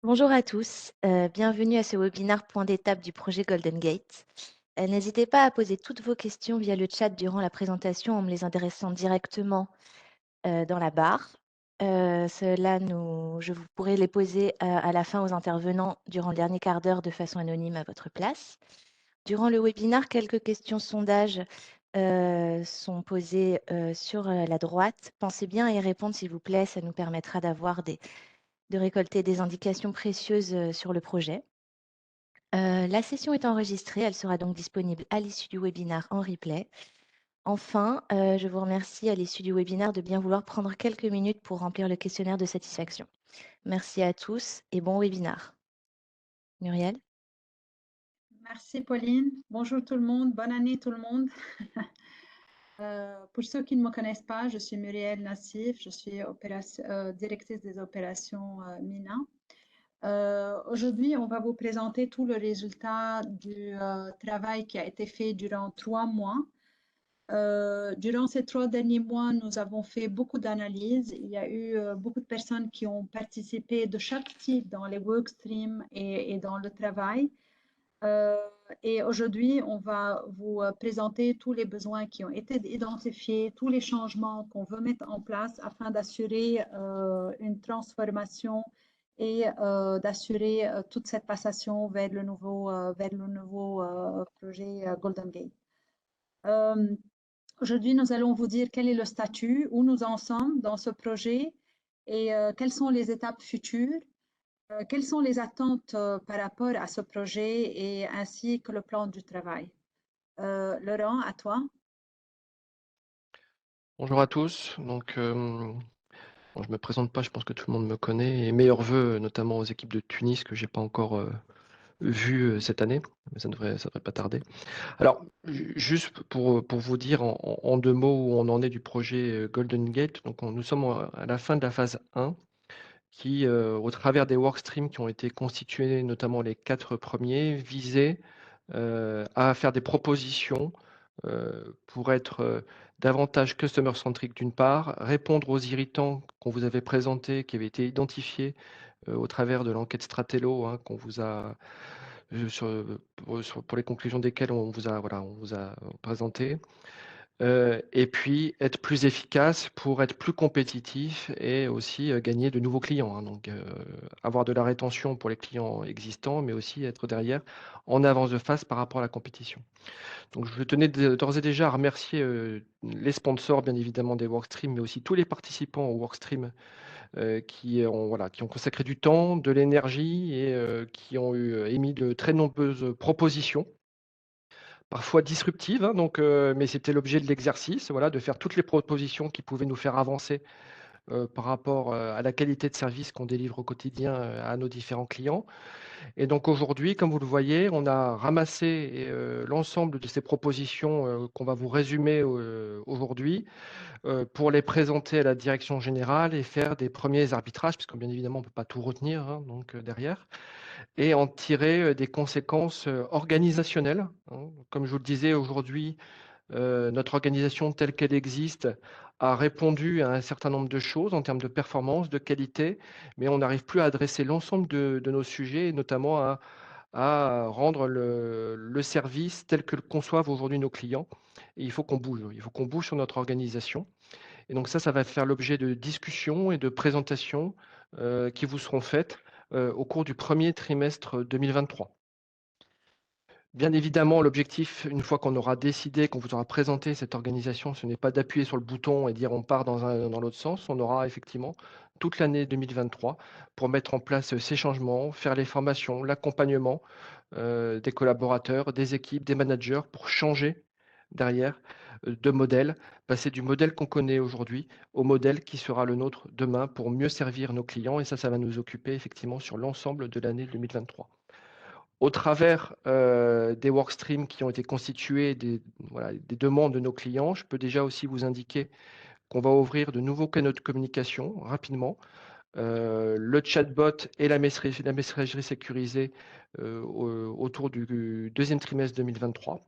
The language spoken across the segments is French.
Bonjour à tous, bienvenue à ce webinaire point d'étape du projet Golden Gate. N'hésitez pas à poser toutes vos questions via le chat durant la présentation en me les adressant directement dans la barre. Je vous pourrai les poser à la fin aux intervenants durant le dernier quart d'heure de façon anonyme à votre place. Durant le webinaire, quelques questions sondage sont posées sur la droite. Pensez bien à y répondre s'il vous plaît, ça nous permettra de récolter des indications précieuses sur le projet. La session est enregistrée, elle sera donc disponible à l'issue du webinaire en replay. Enfin, je vous remercie à l'issue du webinaire de bien vouloir prendre quelques minutes pour remplir le questionnaire de satisfaction. Merci à tous et bon webinaire. Muriel? Merci Pauline. Bonjour tout le monde. Bonne année tout le monde. Pour ceux qui ne me connaissent pas, je suis Muriel Nassif. Je suis directrice des opérations MINA. Aujourd'hui, on va vous présenter tout le résultat du travail qui a été fait durant 3 mois. Durant ces 3 derniers mois, nous avons fait beaucoup d'analyses. Il y a eu beaucoup de personnes qui ont participé de chaque type dans les workstreams et dans le travail. Euh, et aujourd'hui, on va vous présenter tous les besoins qui ont été identifiés, tous les changements qu'on veut mettre en place afin d'assurer une transformation et d'assurer toute cette passation vers le nouveau projet Golden Gate. Euh, Aujourd'hui, nous allons vous dire quel est le statut, où nous en sommes dans ce projet et quelles sont les étapes futures. Quelles sont les attentes par rapport à ce projet et ainsi que le plan du travail? Laurent, à toi. Bonjour à tous. Donc, bon, je me présente pas, je pense que tout le monde me connaît. Et meilleurs vœux, notamment aux équipes de Tunis que j'ai pas encore vues cette année, mais ça devrait pas tarder. Alors, juste pour vous dire en deux mots où on en est du projet Golden Gate. Donc, nous sommes à la fin de la phase 1 qui, au travers des workstreams qui ont été constitués, notamment les 4 premiers, visaient à faire des propositions pour être davantage customer centric d'une part, répondre aux irritants qu'on vous avait présentés, qui avaient été identifiés au travers de l'enquête Stratello, hein, qu'on vous a pour les conclusions desquelles on vous a présenté. Et puis être plus efficace pour être plus compétitif et aussi gagner de nouveaux clients, hein. Donc avoir de la rétention pour les clients existants, mais aussi être derrière en avance de phase par rapport à la compétition. Donc je tenais d'ores et déjà à remercier les sponsors bien évidemment des workstreams, mais aussi tous les participants aux workstreams qui ont consacré du temps, de l'énergie et qui ont émis de très nombreuses propositions parfois disruptive, hein, donc mais c'était l'objet de l'exercice, voilà, de faire toutes les propositions qui pouvaient nous faire avancer, par rapport, à la qualité de service qu'on délivre au quotidien, à nos différents clients. Et donc aujourd'hui, comme vous le voyez, on a ramassé l'ensemble de ces propositions, qu'on va vous résumer, aujourd'hui, pour les présenter à la direction générale et faire des premiers arbitrages, puisque bien évidemment, on ne peut pas tout retenir, hein, donc derrière. Et en tirer, des conséquences, organisationnelles, hein. Comme je vous le disais aujourd'hui, notre organisation telle qu'elle existe a répondu à un certain nombre de choses en termes de performance, de qualité, mais on n'arrive plus à adresser l'ensemble de nos sujets et notamment à rendre le service tel que le conçoivent aujourd'hui nos clients. Et il faut qu'on bouge sur notre organisation. Et donc ça va faire l'objet de discussions et de présentations, qui vous seront faites, au cours du premier trimestre 2023. Bien évidemment, l'objectif, une fois qu'on aura décidé, qu'on vous aura présenté cette organisation, ce n'est pas d'appuyer sur le bouton et dire on part dans l'autre sens. On aura effectivement toute l'année 2023 pour mettre en place ces changements, faire les formations, l'accompagnement des collaborateurs, des équipes, des managers pour changer derrière de modèle, passer du modèle qu'on connaît aujourd'hui au modèle qui sera le nôtre demain pour mieux servir nos clients. Et ça va nous occuper effectivement sur l'ensemble de l'année 2023. Au travers des workstreams qui ont été constitués, voilà, des demandes de nos clients, je peux déjà aussi vous indiquer qu'on va ouvrir de nouveaux canaux de communication rapidement. Le chatbot et la messagerie sécurisée autour du deuxième trimestre 2023.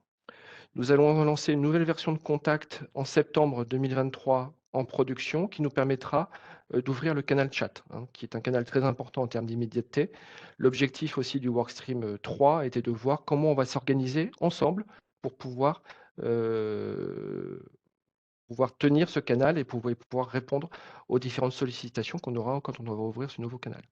Nous allons lancer une nouvelle version de Contact en septembre 2023 en production qui nous permettra d'ouvrir le canal chat, hein, qui est un canal très important en termes d'immédiateté. L'objectif aussi du workstream 3 était de voir comment on va s'organiser ensemble pour pouvoir tenir ce canal et pouvoir répondre aux différentes sollicitations qu'on aura quand on va ouvrir ce nouveau canal.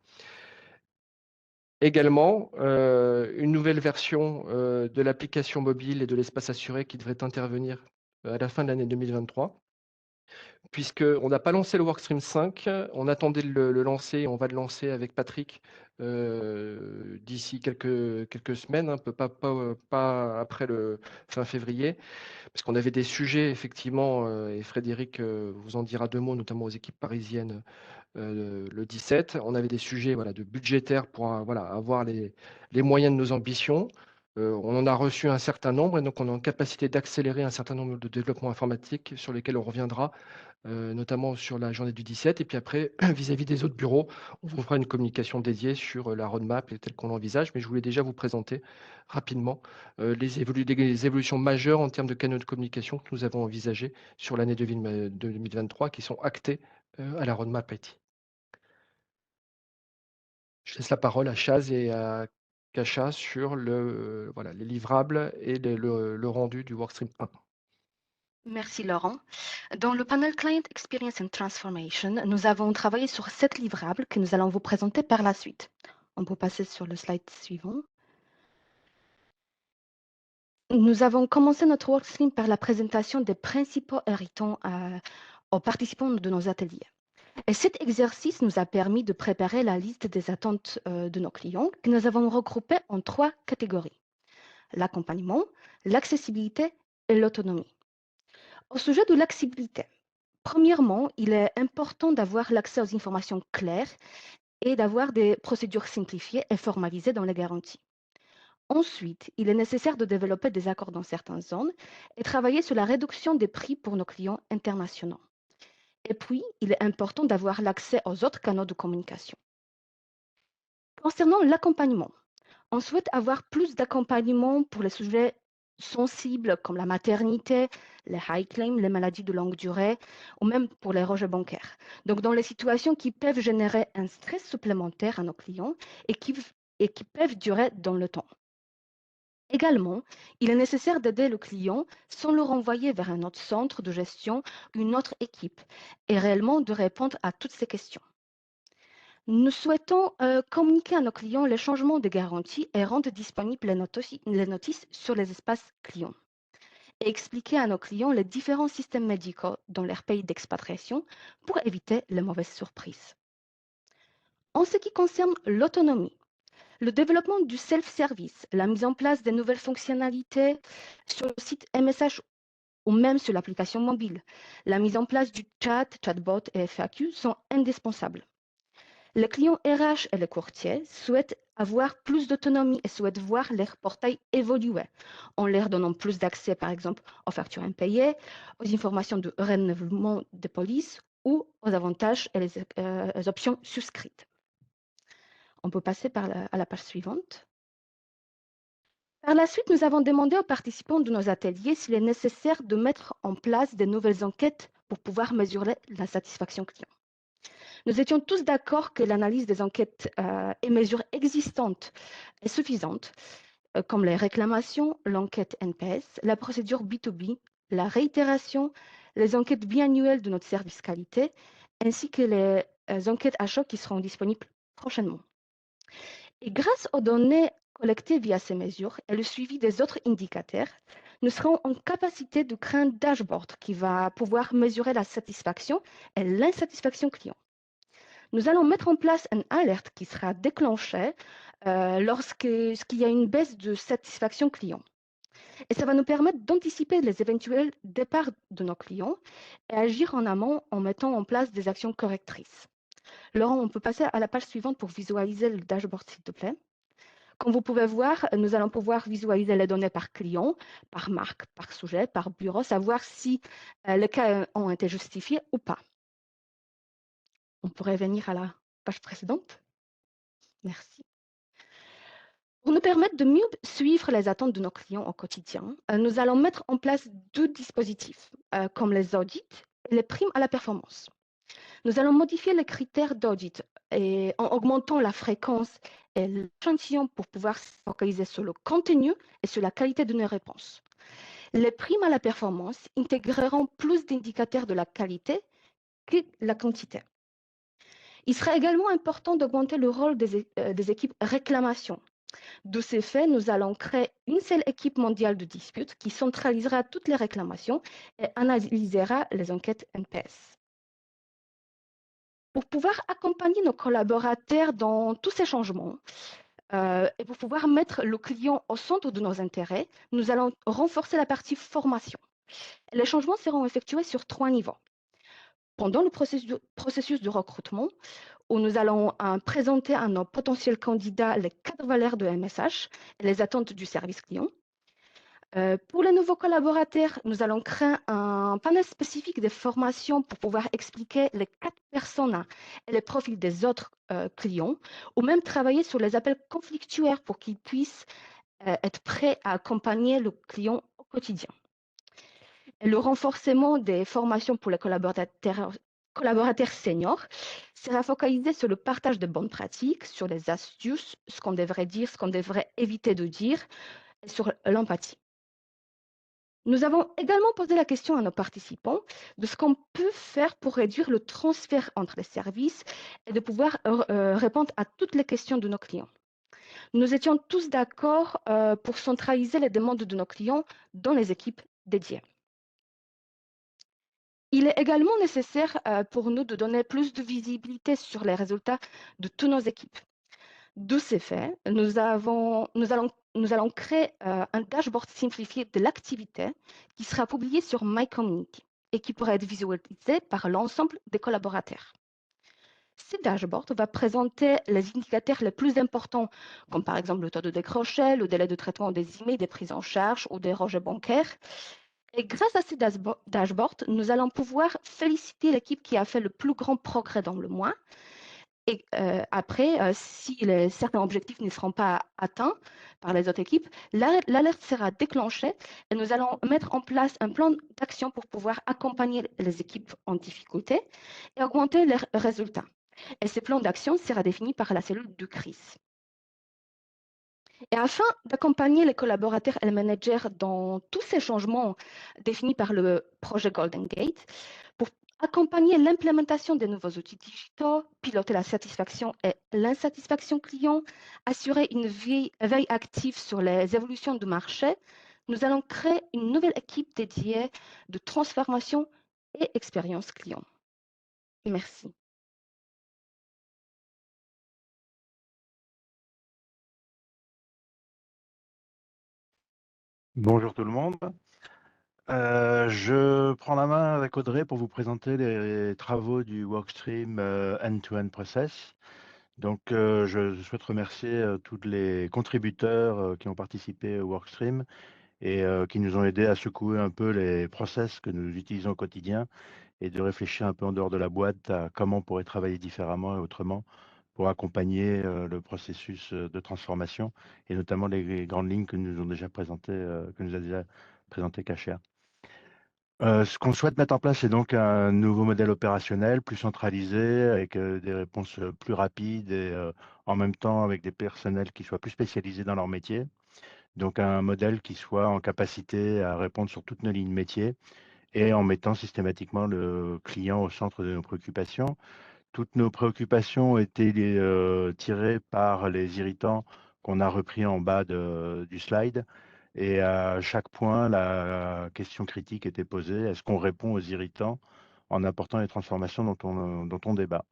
Également, une nouvelle version de l'application mobile et de l'espace assuré qui devrait intervenir à la fin de l'année 2023. Puisqu'on n'a pas lancé le Workstream 5, on attendait de le lancer, on va le lancer avec Patrick d'ici quelques semaines, hein, pas après le fin février, parce qu'on avait des sujets effectivement, et Frédéric vous en dira 2 mots, notamment aux équipes parisiennes, le 17. On avait des sujets voilà, de budgétaires pour voilà, avoir les moyens de nos ambitions. On en a reçu un certain nombre et donc on est en capacité d'accélérer un certain nombre de développements informatiques sur lesquels on reviendra, notamment sur la journée du 17. Et puis après, vis-à-vis des autres bureaux, on vous fera une communication dédiée sur la roadmap et telle qu'on l'envisage. Mais je voulais déjà vous présenter rapidement les évolutions majeures en termes de canaux de communication que nous avons envisagés sur l'année 2023 qui sont actés à la roadmap IT. Je laisse la parole à Chaz et à Kacha sur voilà, les livrables et le rendu du Workstream 1. Merci Laurent. Dans le panel Client Experience and Transformation, nous avons travaillé sur 7 livrables que nous allons vous présenter par la suite. On peut passer sur le slide suivant. Nous avons commencé notre workstream par la présentation des principaux héritons aux participants de nos ateliers. Et cet exercice nous a permis de préparer la liste des attentes de nos clients que nous avons regroupées en 3 catégories: l'accompagnement, l'accessibilité et l'autonomie. Au sujet de l'accessibilité, premièrement, il est important d'avoir l'accès aux informations claires et d'avoir des procédures simplifiées et formalisées dans les garanties. Ensuite, il est nécessaire de développer des accords dans certaines zones et travailler sur la réduction des prix pour nos clients internationaux. Et puis, il est important d'avoir l'accès aux autres canaux de communication. Concernant l'accompagnement, on souhaite avoir plus d'accompagnement pour les sujets sensibles comme la maternité, les high claims, les maladies de longue durée ou même pour les rejets bancaires. Donc, dans les situations qui peuvent générer un stress supplémentaire à nos clients et qui peuvent durer dans le temps. Également, il est nécessaire d'aider le client sans le renvoyer vers un autre centre de gestion, une autre équipe, et réellement de répondre à toutes ces questions. Nous souhaitons communiquer à nos clients les changements de garantie et rendre disponibles les notices sur les espaces clients. Et expliquer à nos clients les différents systèmes médicaux dans leur pays d'expatriation pour éviter les mauvaises surprises. En ce qui concerne l'autonomie, le développement du self-service, la mise en place des nouvelles fonctionnalités sur le site MSH ou même sur l'application mobile, la mise en place du chatbot et FAQ sont indispensables. Les clients RH et les courtiers souhaitent avoir plus d'autonomie et souhaitent voir leur portail évoluer en leur donnant plus d'accès, par exemple, aux factures impayées, aux informations de renouvellement de police ou aux avantages et les options souscrites. On peut passer à la page suivante. Par la suite, nous avons demandé aux participants de nos ateliers s'il est nécessaire de mettre en place de nouvelles enquêtes pour pouvoir mesurer la satisfaction client. Nous étions tous d'accord que l'analyse des enquêtes et mesures existantes est suffisante, comme les réclamations, l'enquête NPS, la procédure B2B, la réitération, les enquêtes biannuelles de notre service qualité, ainsi que les enquêtes achats qui seront disponibles prochainement. Et grâce aux données collectées via ces mesures et le suivi des autres indicateurs, nous serons en capacité de créer un dashboard qui va pouvoir mesurer la satisfaction et l'insatisfaction client. Nous allons mettre en place une alerte qui sera déclenchée lorsqu'il y a une baisse de satisfaction client. Et ça va nous permettre d'anticiper les éventuels départs de nos clients et agir en amont en mettant en place des actions correctrices. Laurent, on peut passer à la page suivante pour visualiser le dashboard, s'il te plaît. Comme vous pouvez voir, nous allons pouvoir visualiser les données par client, par marque, par sujet, par bureau, savoir si les cas ont été justifiés ou pas. On pourrait venir à la page précédente. Merci. Pour nous permettre de mieux suivre les attentes de nos clients au quotidien, nous allons mettre en place 2 dispositifs, comme les audits et les primes à la performance. Nous allons modifier les critères d'audit et en augmentant la fréquence et l'échantillon pour pouvoir se focaliser sur le contenu et sur la qualité de nos réponses. Les primes à la performance intégreront plus d'indicateurs de la qualité que la quantité. Il sera également important d'augmenter le rôle des équipes réclamation. De ce fait, nous allons créer une seule équipe mondiale de disputes qui centralisera toutes les réclamations et analysera les enquêtes NPS. Pour pouvoir accompagner nos collaborateurs dans tous ces changements et pour pouvoir mettre le client au centre de nos intérêts, nous allons renforcer la partie formation. Les changements seront effectués sur 3 niveaux. Pendant le processus de recrutement, où nous allons présenter à nos potentiels candidats les 4 valeurs de MSH et les attentes du service client. Pour les nouveaux collaborateurs, nous allons créer un panel spécifique de formation pour pouvoir expliquer les 4 personas et les profils des autres clients, ou même travailler sur les appels conflictuels pour qu'ils puissent être prêts à accompagner le client au quotidien. Et le renforcement des formations pour les collaborateurs seniors sera focalisé sur le partage de bonnes pratiques, sur les astuces, ce qu'on devrait dire, ce qu'on devrait éviter de dire, et sur l'empathie. Nous avons également posé la question à nos participants de ce qu'on peut faire pour réduire le transfert entre les services et de pouvoir répondre à toutes les questions de nos clients. Nous étions tous d'accord pour centraliser les demandes de nos clients dans les équipes dédiées. Il est également nécessaire pour nous de donner plus de visibilité sur les résultats de toutes nos équipes. De ces faits, nous allons créer un dashboard simplifié de l'activité qui sera publié sur My Community et qui pourra être visualisé par l'ensemble des collaborateurs. Ce dashboard va présenter les indicateurs les plus importants, comme par exemple le taux de décroché, le délai de traitement des emails, des prises en charge ou des rejets bancaires. Et grâce à ce dashboard, nous allons pouvoir féliciter l'équipe qui a fait le plus grand progrès dans le mois. Et après, si certains objectifs ne seront pas atteints par les autres équipes, l'alerte sera déclenchée et nous allons mettre en place un plan d'action pour pouvoir accompagner les équipes en difficulté et augmenter leurs résultats. Et ce plan d'action sera défini par la cellule de crise. Et afin d'accompagner les collaborateurs et les managers dans tous ces changements définis par le projet Golden Gate, pour accompagner l'implémentation des nouveaux outils digitaux, piloter la satisfaction et l'insatisfaction client, assurer une veille active sur les évolutions du marché, nous allons créer une nouvelle équipe dédiée de transformation et expérience client. Merci. Bonjour tout le monde. Je prends la main avec Audrey pour vous présenter les travaux du workstream End-to-End Process. Donc, je souhaite remercier tous les contributeurs qui ont participé au workstream et qui nous ont aidés à secouer un peu les process que nous utilisons au quotidien et de réfléchir un peu en dehors de la boîte à comment on pourrait travailler différemment et autrement pour accompagner le processus de transformation et notamment les grandes lignes que nous ont déjà présentées, que nous a déjà présenté Kacher. Ce qu'on souhaite mettre en place, c'est donc un nouveau modèle opérationnel plus centralisé avec des réponses plus rapides et en même temps avec des personnels qui soient plus spécialisés dans leur métier. Donc un modèle qui soit en capacité à répondre sur toutes nos lignes métiers et en mettant systématiquement le client au centre de nos préoccupations. Toutes nos préoccupations ont été tirées par les irritants qu'on a repris en bas du slide. Et à chaque point, la question critique était posée. Est-ce qu'on répond aux irritants en apportant les transformations dont on débat?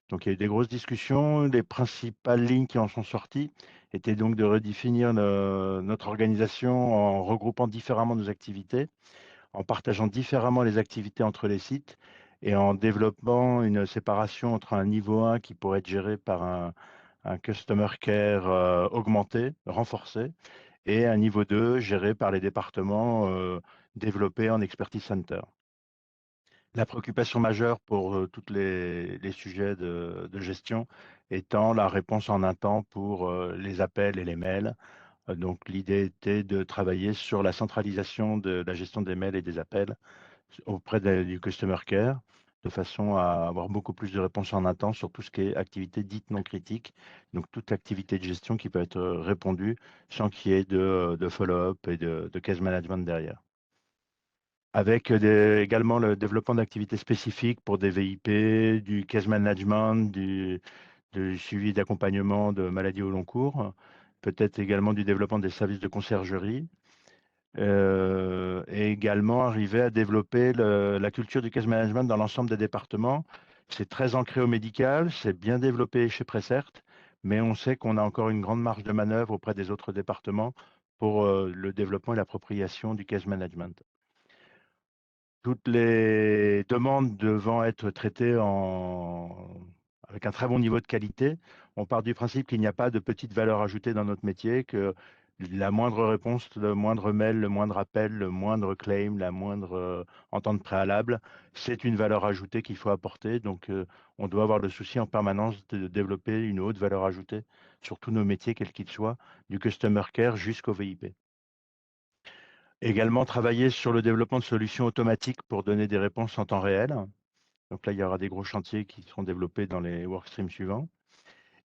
Donc, il y a eu des grosses discussions. Les principales lignes qui en sont sorties étaient donc de redéfinir notre organisation en regroupant différemment nos activités, en partageant différemment les activités entre les sites et en développant une séparation entre un niveau 1 qui pourrait être géré par un customer care augmenté, renforcé, et un niveau 2 géré par les départements développés en expertise center. La préoccupation majeure pour tous les sujets de gestion étant la réponse en un temps pour les appels et les mails. Donc l'idée était de travailler sur la centralisation de la gestion des mails et des appels auprès du customer care, de façon à avoir beaucoup plus de réponses en un temps sur tout ce qui est activité dite non critique, donc toute activité de gestion qui peut être répondue sans qu'il y ait de follow-up et de case management derrière. Avec également le développement d'activités spécifiques pour des VIP, du case management, du suivi d'accompagnement de maladies au long cours, peut-être également du développement des services de conciergerie, et également arriver à développer la culture du case management dans l'ensemble des départements. C'est très ancré au médical, c'est bien développé chez Pressert, mais on sait qu'on a encore une grande marge de manœuvre auprès des autres départements pour le développement et l'appropriation du case management. Toutes les demandes devant être traitées avec un très bon niveau de qualité, on part du principe qu'il n'y a pas de petite valeur ajoutée dans notre métier, que la moindre réponse, le moindre mail, le moindre appel, le moindre claim, la moindre entente préalable, c'est une valeur ajoutée qu'il faut apporter. Donc, on doit avoir le souci en permanence de développer une haute valeur ajoutée sur tous nos métiers, quels qu'ils soient, du customer care jusqu'au VIP. Également travailler sur le développement de solutions automatiques pour donner des réponses en temps réel. Donc là, il y aura des gros chantiers qui seront développés dans les workstreams suivants.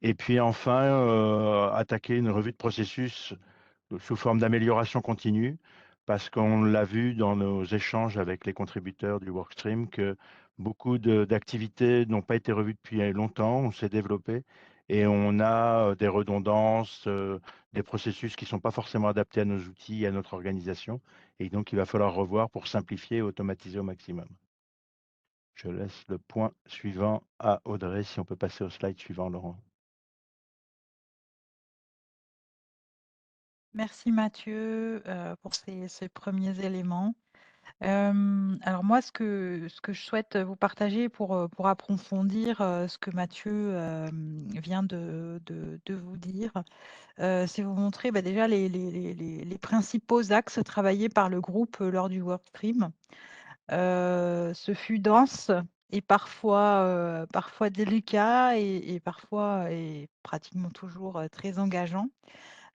Et puis enfin, attaquer une revue de processus sous forme d'amélioration continue, parce qu'on l'a vu dans nos échanges avec les contributeurs du workstream que beaucoup d'activités n'ont pas été revues depuis longtemps, on s'est développé et on a des redondances, des processus qui ne sont pas forcément adaptés à nos outils, à notre organisation, et donc il va falloir revoir pour simplifier et automatiser au maximum. Je laisse le point suivant à Audrey, si on peut passer au slide suivant, Laurent. Merci Mathieu pour ces premiers éléments. Alors moi, ce que je souhaite vous partager pour approfondir ce que Mathieu vient de vous dire, c'est vous montrer déjà les principaux axes travaillés par le groupe lors du workstream. Ce fut dense et parfois délicat et parfois et pratiquement toujours très engageant.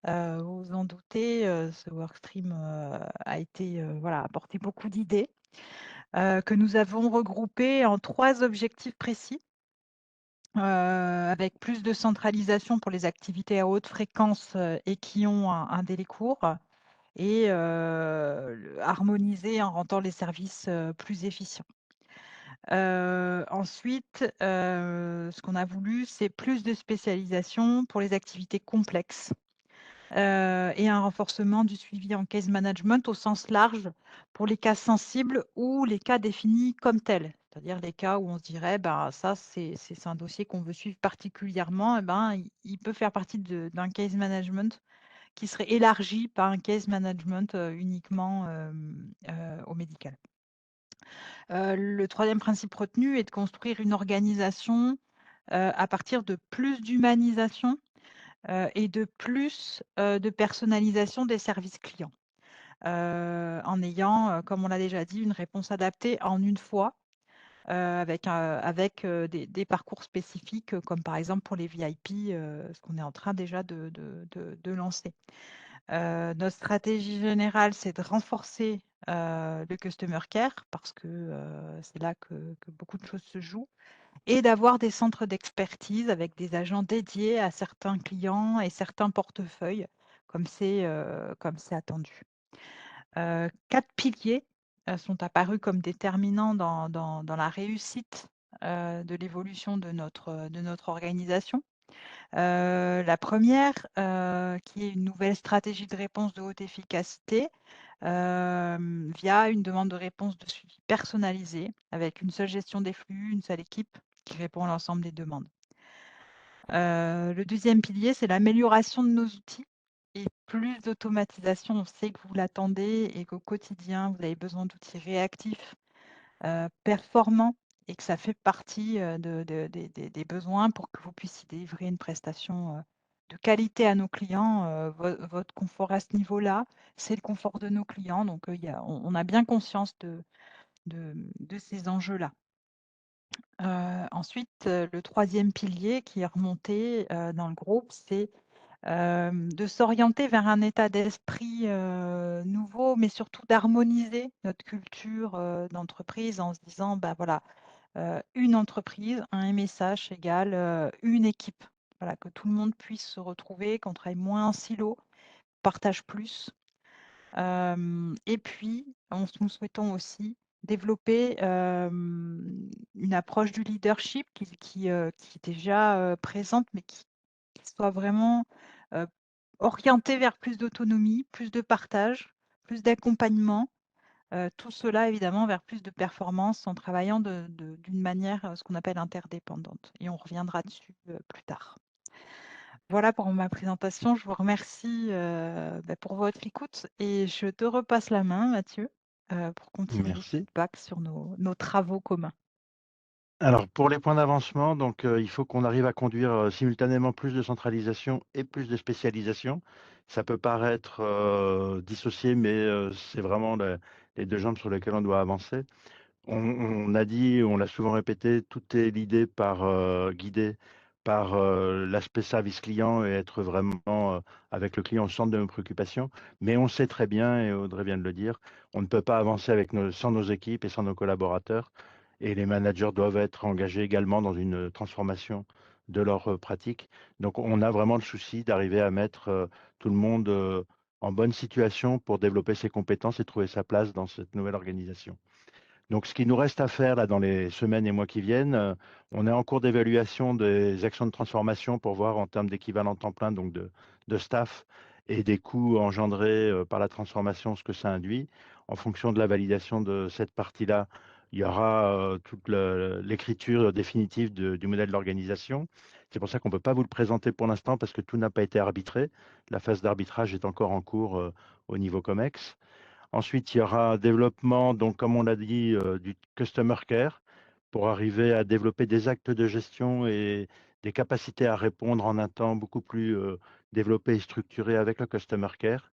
Vous vous en doutez, ce workstream a été, apporté beaucoup d'idées que nous avons regroupées en 3 objectifs précis, avec plus de centralisation pour les activités à haute fréquence et qui ont un délai court et harmoniser en rendant les services plus efficients. Ensuite, ce qu'on a voulu, c'est plus de spécialisation pour les activités complexes. Et un renforcement du suivi en case management au sens large pour les cas sensibles ou les cas définis comme tels. C'est-à-dire les cas où on se dirait, ça, c'est un dossier qu'on veut suivre particulièrement, il peut faire partie d'un case management qui serait élargi par un case management uniquement au médical. Le 3e principe retenu est de construire une organisation à partir de plus d'humanisation et de plus de personnalisation des services clients, en ayant, comme on l'a déjà dit, une réponse adaptée en une fois, avec des parcours spécifiques, comme par exemple pour les VIP, ce qu'on est en train déjà de lancer. Notre stratégie générale, c'est de renforcer le customer care, parce que c'est là que beaucoup de choses se jouent, et d'avoir des centres d'expertise avec des agents dédiés à certains clients et certains portefeuilles, comme c'est attendu. 4 piliers sont apparus comme déterminants dans la réussite de l'évolution de notre organisation. La première, qui est une nouvelle stratégie de réponse de haute efficacité, via une demande de réponse de suivi personnalisée, avec une seule gestion des flux, une seule équipe qui répond à l'ensemble des demandes. Le 2e pilier, c'est l'amélioration de nos outils et plus d'automatisation. On sait que vous l'attendez et qu'au quotidien, vous avez besoin d'outils réactifs, performants, et que ça fait partie des besoins pour que vous puissiez délivrer une prestation de qualité à nos clients. Votre confort à ce niveau-là, c'est le confort de nos clients. Donc, on a bien conscience de ces enjeux-là. Ensuite, le 3e pilier qui est remonté dans le groupe, c'est de s'orienter vers un état d'esprit nouveau, mais surtout d'harmoniser notre culture d'entreprise en se disant, bah voilà, une entreprise, un MSH égale une équipe. Voilà, que tout le monde puisse se retrouver, qu'on travaille moins en silo, partage plus. Et puis, nous souhaitons aussi développer une approche du leadership qui est déjà présente, mais qui soit vraiment orientée vers plus d'autonomie, plus de partage, plus d'accompagnement. Tout cela, évidemment, vers plus de performance en travaillant d'une manière, ce qu'on appelle interdépendante. Et on reviendra dessus plus tard. Voilà pour ma présentation. Je vous remercie pour votre écoute et je te repasse la main, Mathieu, pour continuer le Merci. feedback sur nos travaux communs. Alors, pour les points d'avancement, donc, il faut qu'on arrive à conduire simultanément plus de centralisation et plus de spécialisation. Ça peut paraître dissocié, mais c'est vraiment les deux jambes sur lesquelles on doit avancer. On a dit, on l'a souvent répété, tout est guidé par l'aspect service client et être vraiment avec le client au centre de nos préoccupations. Mais on sait très bien, et Audrey vient de le dire, on ne peut pas avancer sans nos équipes et sans nos collaborateurs. Et les managers doivent être engagés également dans une transformation de leurs pratiques. Donc, on a vraiment le souci d'arriver à mettre tout le monde en bonne situation pour développer ses compétences et trouver sa place dans cette nouvelle organisation. Donc, ce qui nous reste à faire là, dans les semaines et mois qui viennent, on est en cours d'évaluation des actions de transformation pour voir en termes d'équivalent temps plein, donc de staff et des coûts engendrés par la transformation, ce que ça induit. En fonction de la validation de cette partie-là, il y aura toute l'écriture définitive du modèle d'organisation. C'est pour ça qu'on ne peut pas vous le présenter pour l'instant parce que tout n'a pas été arbitré. La phase d'arbitrage est encore en cours au niveau COMEX. Ensuite, il y aura un développement, donc, comme on l'a dit, du customer care pour arriver à développer des actes de gestion et des capacités à répondre en un temps beaucoup plus développé et structuré avec le customer care.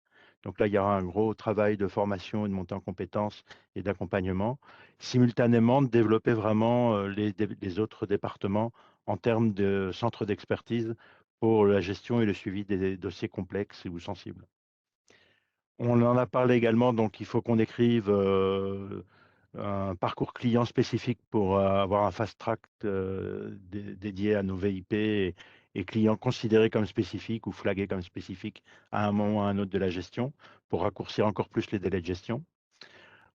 Donc là, il y aura un gros travail de formation et de montée en compétences et d'accompagnement. Simultanément, de développer vraiment les autres départements en termes de centres d'expertise pour la gestion et le suivi des dossiers complexes ou sensibles. On en a parlé également, donc il faut qu'on écrive un parcours client spécifique pour avoir un fast track dédié à nos VIP et clients considérés comme spécifiques ou flagués comme spécifiques à un moment ou à un autre de la gestion pour raccourcir encore plus les délais de gestion.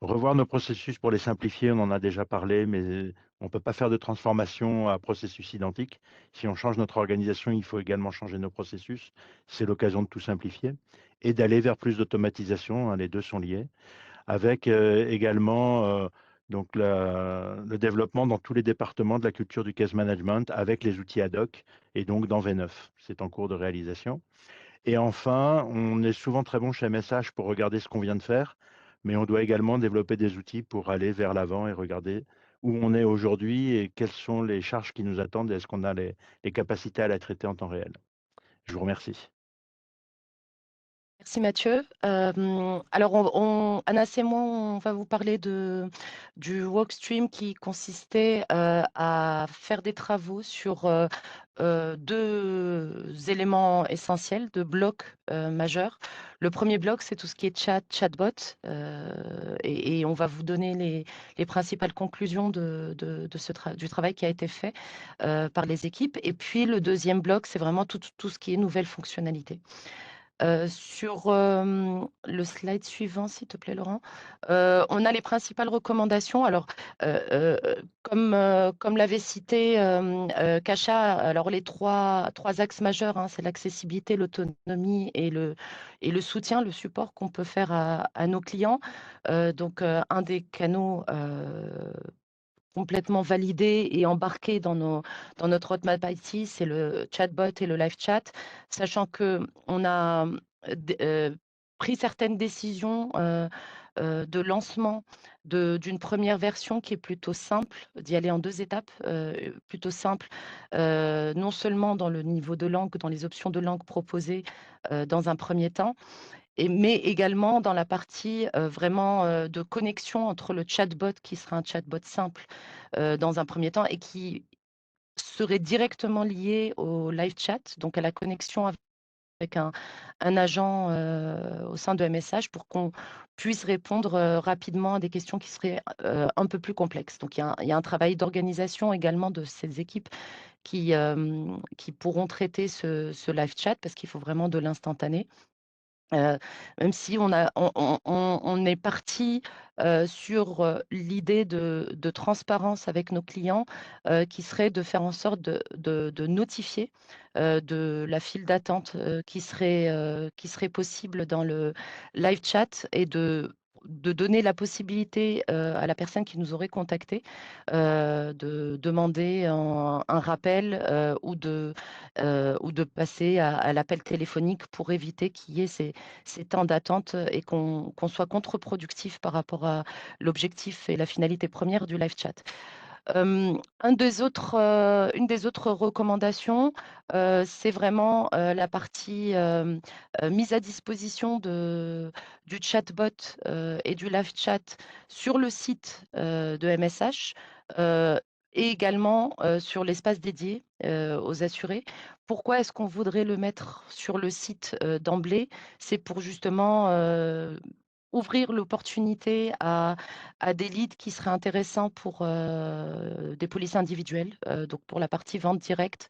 Revoir nos processus pour les simplifier, on en a déjà parlé, mais on ne peut pas faire de transformation à processus identique. Si on change notre organisation, il faut également changer nos processus. C'est l'occasion de tout simplifier et d'aller vers plus d'automatisation, hein, les deux sont liés, avec également donc le développement dans tous les départements de la culture du case management avec les outils ad hoc et donc dans V9. C'est en cours de réalisation. Et enfin, on est souvent très bon chez MSH pour regarder ce qu'on vient de faire, mais on doit également développer des outils pour aller vers l'avant et regarder où on est aujourd'hui et quelles sont les charges qui nous attendent et est-ce qu'on a les capacités à la traiter en temps réel. Je vous remercie. Merci Mathieu. Alors, Anas et moi, on va vous parler du workstream qui consistait à faire des travaux sur deux éléments essentiels, deux blocs majeurs. Le premier bloc, c'est tout ce qui est chatbot, et on va vous donner les principales conclusions du travail qui a été fait par les équipes. Et puis, le deuxième bloc, c'est vraiment tout ce qui est nouvelles fonctionnalités. Sur le slide suivant, s'il te plaît, Laurent, on a les principales recommandations. Alors, comme l'avait cité Kasia, alors les trois axes majeurs, hein, c'est l'accessibilité, l'autonomie et le soutien, le support qu'on peut faire à nos clients. Donc, un des canaux complètement validé et embarqué dans notre roadmap IT, c'est le chatbot et le live chat, sachant qu'on a pris certaines décisions de lancement d'une première version qui est plutôt simple, d'y aller en 2 étapes, plutôt simple, non seulement dans le niveau de langue, dans les options de langue proposées dans un premier temps, mais également dans la partie vraiment de connexion entre le chatbot, qui sera un chatbot simple dans un premier temps, et qui serait directement lié au live chat, donc à la connexion avec avec un agent au sein de MSH pour qu'on puisse répondre rapidement à des questions qui seraient un peu plus complexes. Donc, il y a un travail d'organisation également de ces équipes qui pourront traiter ce live chat parce qu'il faut vraiment de l'instantané. Même si on est parti sur l'idée de transparence avec nos clients, qui serait de faire en sorte de notifier de la file d'attente qui serait possible dans le live chat et de donner la possibilité à la personne qui nous aurait contacté de demander un rappel ou de passer à l'appel téléphonique pour éviter qu'il y ait ces temps d'attente et qu'on soit contre-productif par rapport à l'objectif et la finalité première du live chat. Une des autres recommandations, c'est vraiment la partie mise à disposition du chatbot et du live chat sur le site de MSH et également sur l'espace dédié aux assurés. Pourquoi est-ce qu'on voudrait le mettre sur le site d'emblée? C'est pour justement ouvrir l'opportunité à des leads qui seraient intéressants pour des polices individuelles, donc pour la partie vente directe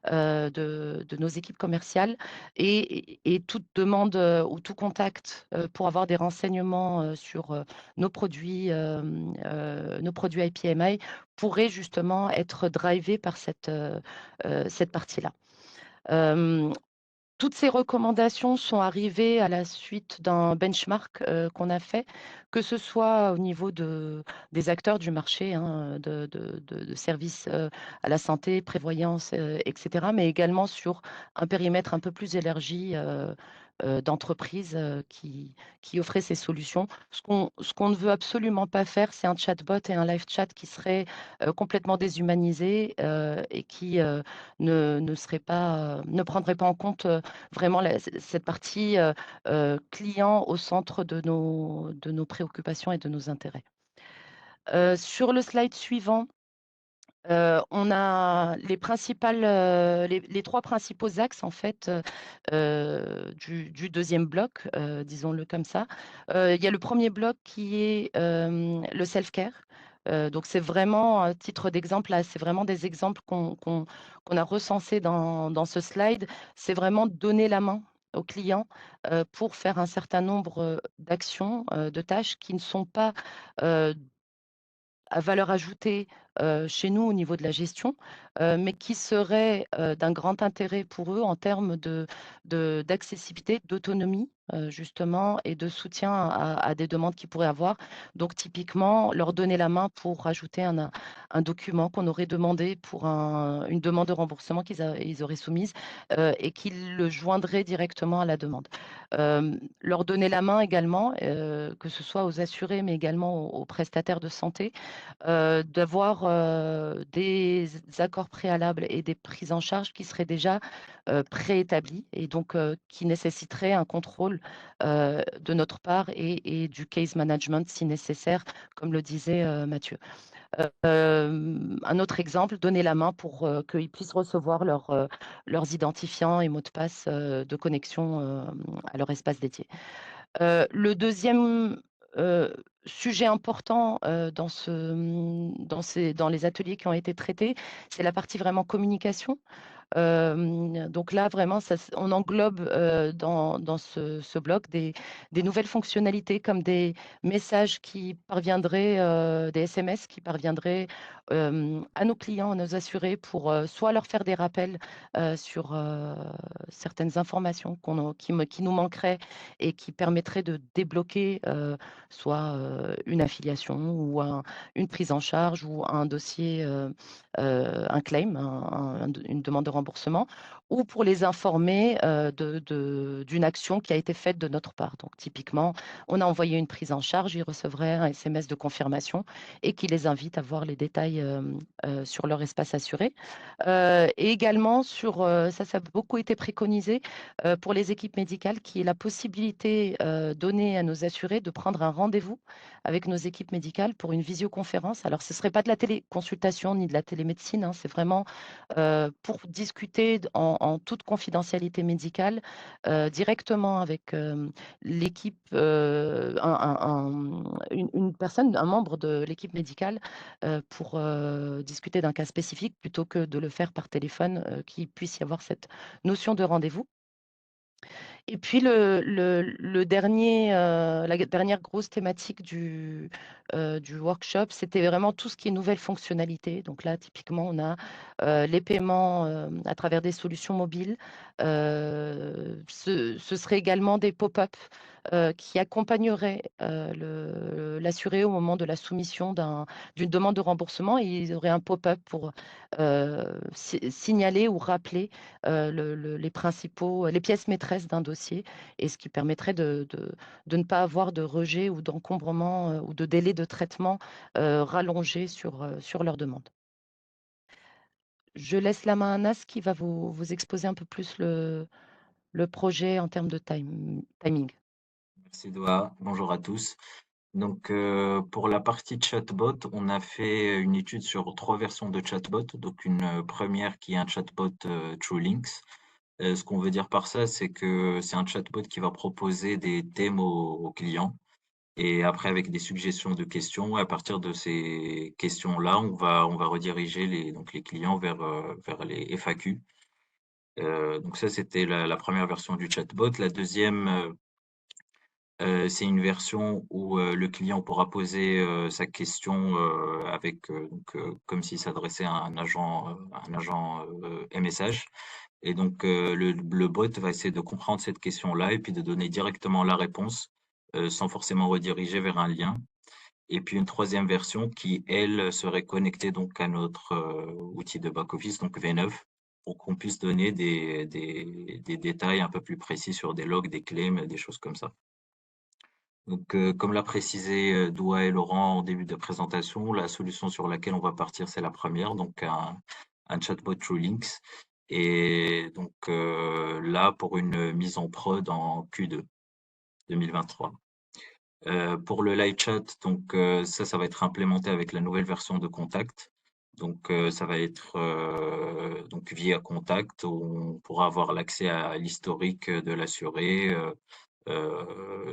de nos équipes commerciales et toute demande ou tout contact pour avoir des renseignements sur nos produits IPMI pourrait justement être drivé par cette partie-là. Toutes ces recommandations sont arrivées à la suite d'un benchmark qu'on a fait, que ce soit au niveau des acteurs du marché, hein, de services à la santé, prévoyance, etc., mais également sur un périmètre un peu plus élargi d'entreprises qui offraient ces solutions. Ce qu'on ne veut absolument pas faire, c'est un chatbot et un live chat qui seraient complètement déshumanisés et qui ne prendraient pas en compte vraiment cette partie client au centre de nos préoccupations et de nos intérêts. Sur le slide suivant, on a les trois principaux axes en fait du deuxième bloc, disons-le comme ça. Il y a le premier bloc qui est le self-care. Donc c'est vraiment, à titre d'exemple, là, c'est vraiment des exemples qu'on a recensés dans ce slide. C'est vraiment donner la main aux clients pour faire un certain nombre d'actions, de tâches qui ne sont pas à valeur ajoutée chez nous au niveau de la gestion, mais qui serait d'un grand intérêt pour eux en termes d'accessibilité, d'autonomie, justement, et de soutien à des demandes qu'ils pourraient avoir. Donc, typiquement, leur donner la main pour rajouter un document qu'on aurait demandé pour une demande de remboursement qu'ils auraient soumise et qu'ils le joindraient directement à la demande. Leur donner la main également, que ce soit aux assurés, mais également aux prestataires de santé, d'avoir des accords préalables et des prises en charge qui seraient déjà préétablis et donc qui nécessiteraient un contrôle de notre part et du case management si nécessaire, comme le disait Mathieu. Un autre exemple, donner la main pour qu'ils puissent recevoir leurs identifiants et mots de passe de connexion à leur espace dédié. Le deuxième sujet important dans les ateliers qui ont été traités, c'est la partie vraiment communication. Donc là, vraiment, on englobe dans ce bloc des nouvelles fonctionnalités comme des messages qui parviendraient, des SMS qui parviendraient à nos clients, à nos assurés pour soit leur faire des rappels sur certaines informations qui nous manqueraient et qui permettraient de débloquer soit une affiliation ou une prise en charge ou un dossier, un claim, une demande de remboursement, ou pour les informer d'une action qui a été faite de notre part. Donc, typiquement, on a envoyé une prise en charge, ils recevraient un SMS de confirmation et qui les invite à voir les détails sur leur espace assuré. Et également, ça a beaucoup été préconisé pour les équipes médicales, qui est la possibilité donnée à nos assurés de prendre un rendez-vous avec nos équipes médicales pour une visioconférence. Alors, ce ne serait pas de la téléconsultation ni de la télémédecine, hein, c'est vraiment pour discuter discuter en toute confidentialité médicale directement avec l'équipe, une personne, un membre de l'équipe médicale pour discuter d'un cas spécifique plutôt que de le faire par téléphone, qu'il puisse y avoir cette notion de rendez-vous. Et puis la dernière grosse thématique du workshop, c'était vraiment tout ce qui est nouvelles fonctionnalités. Donc là, typiquement, on a les paiements à travers des solutions mobiles. Ce serait également des pop-up qui accompagneraient l'assuré au moment de la soumission d'une demande de remboursement. Et il y aurait un pop-up pour signaler ou rappeler les pièces maîtresses d'un dossier, et ce qui permettrait de ne pas avoir de rejet ou d'encombrement ou de délai de traitement rallongé sur leur demande. Je laisse la main à Nas qui va vous exposer un peu plus le projet en termes de timing. Merci Doha, bonjour à tous. Donc pour la partie chatbot, on a fait une étude sur 3 versions de chatbot. Donc une première qui est un chatbot TrueLinks. Ce qu'on veut dire par ça, c'est que c'est un chatbot qui va proposer des thèmes aux clients. Et après, avec des suggestions de questions, à partir de ces questions-là, on va rediriger les clients vers les FAQ. Donc ça, c'était la première version du chatbot. La deuxième, c'est une version où le client pourra poser sa question avec comme s'il s'adressait à un agent message. Et donc le bot va essayer de comprendre cette question-là et puis de donner directement la réponse sans forcément rediriger vers un lien. Et puis une troisième version qui, elle, serait connectée donc à notre outil de back-office, donc V9, pour qu'on puisse donner des détails un peu plus précis sur des logs, des claims, des choses comme ça. Donc, comme l'a précisé Doha et Laurent en début de présentation, la solution sur laquelle on va partir, c'est la première, donc un chatbot TrueLinks. Et donc là, pour une mise en prod en Q2 2023. Pour le live chat, donc ça va être implémenté avec la nouvelle version de Contact. Donc ça va être donc via Contact, où on pourra avoir l'accès à l'historique de l'assuré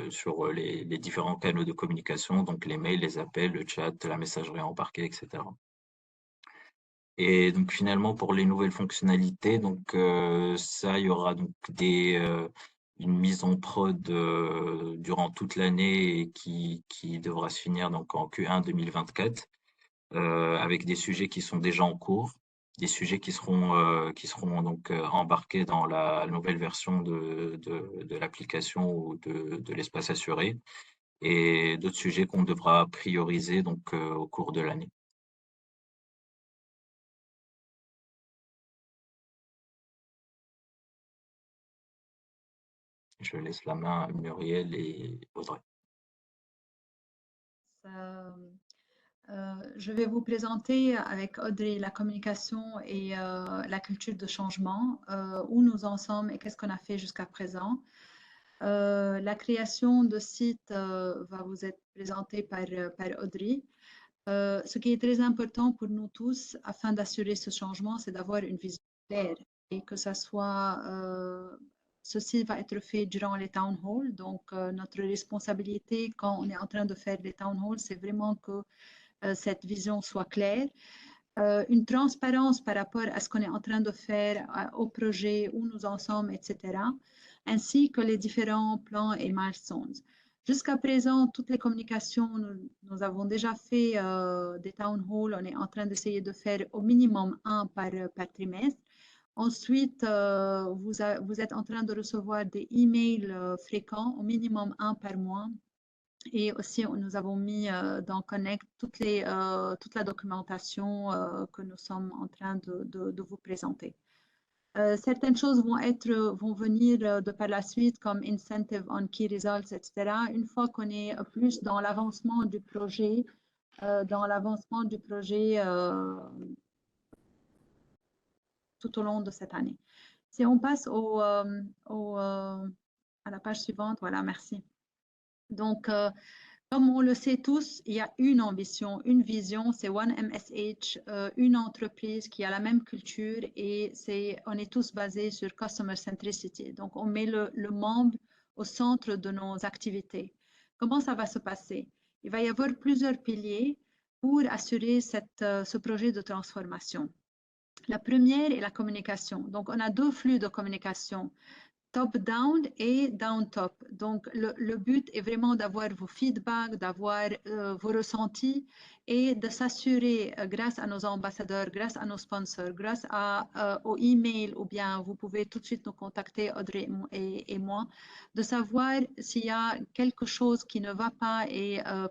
sur les différents canaux de communication, donc les mails, les appels, le chat, la messagerie embarquée, etc. Et donc finalement, pour les nouvelles fonctionnalités, donc ça, il y aura donc une mise en prod durant toute l'année et qui devra se finir donc en Q1 2024 avec des sujets qui sont déjà en cours, des sujets qui seront donc embarqués dans la nouvelle version de l'application ou de l'espace assuré, et d'autres sujets qu'on devra prioriser donc au cours de l'année. Je laisse la main à Muriel et Audrey. Je vais vous présenter avec Audrey la communication et la culture de changement, où nous en sommes et qu'est-ce qu'on a fait jusqu'à présent. La création de site va vous être présentée par Audrey. Ce qui est très important pour nous tous afin d'assurer ce changement, c'est d'avoir une vision claire et que ça soit ceci va être fait durant les town halls. Donc, notre responsabilité quand on est en train de faire les town halls, c'est vraiment que cette vision soit claire. Une transparence par rapport à ce qu'on est en train de faire, au projet, où nous en sommes, etc. Ainsi que les différents plans et milestones. Jusqu'à présent, toutes les communications, nous avons déjà fait des town halls. On est en train d'essayer de faire au minimum un par trimestre. Ensuite, vous êtes en train de recevoir des emails fréquents, au minimum un par mois. Et aussi, nous avons mis dans Connect toute la documentation que nous sommes en train de vous présenter. Certaines choses vont venir de par la suite, comme Incentive on Key Results, etc. Une fois qu'on est plus dans l'avancement du projet, tout au long de cette année. Si on passe à la page suivante, voilà, merci. Donc, Comme on le sait tous, il y a une ambition, une vision, c'est One MSH, une entreprise qui a la même culture et on est tous basés sur Customer Centricity. Donc, on met le membre au centre de nos activités. Comment ça va se passer? Il va y avoir plusieurs piliers pour assurer ce projet de transformation. La première est la communication. Donc, on a deux flux de communication, top-down et down-top. Donc, le but est vraiment d'avoir vos feedbacks, d'avoir vos ressentis et de s'assurer, grâce à nos ambassadeurs, grâce à nos sponsors, grâce aux emails, ou bien vous pouvez tout de suite nous contacter, Audrey et moi, de savoir s'il y a quelque chose qui ne va pas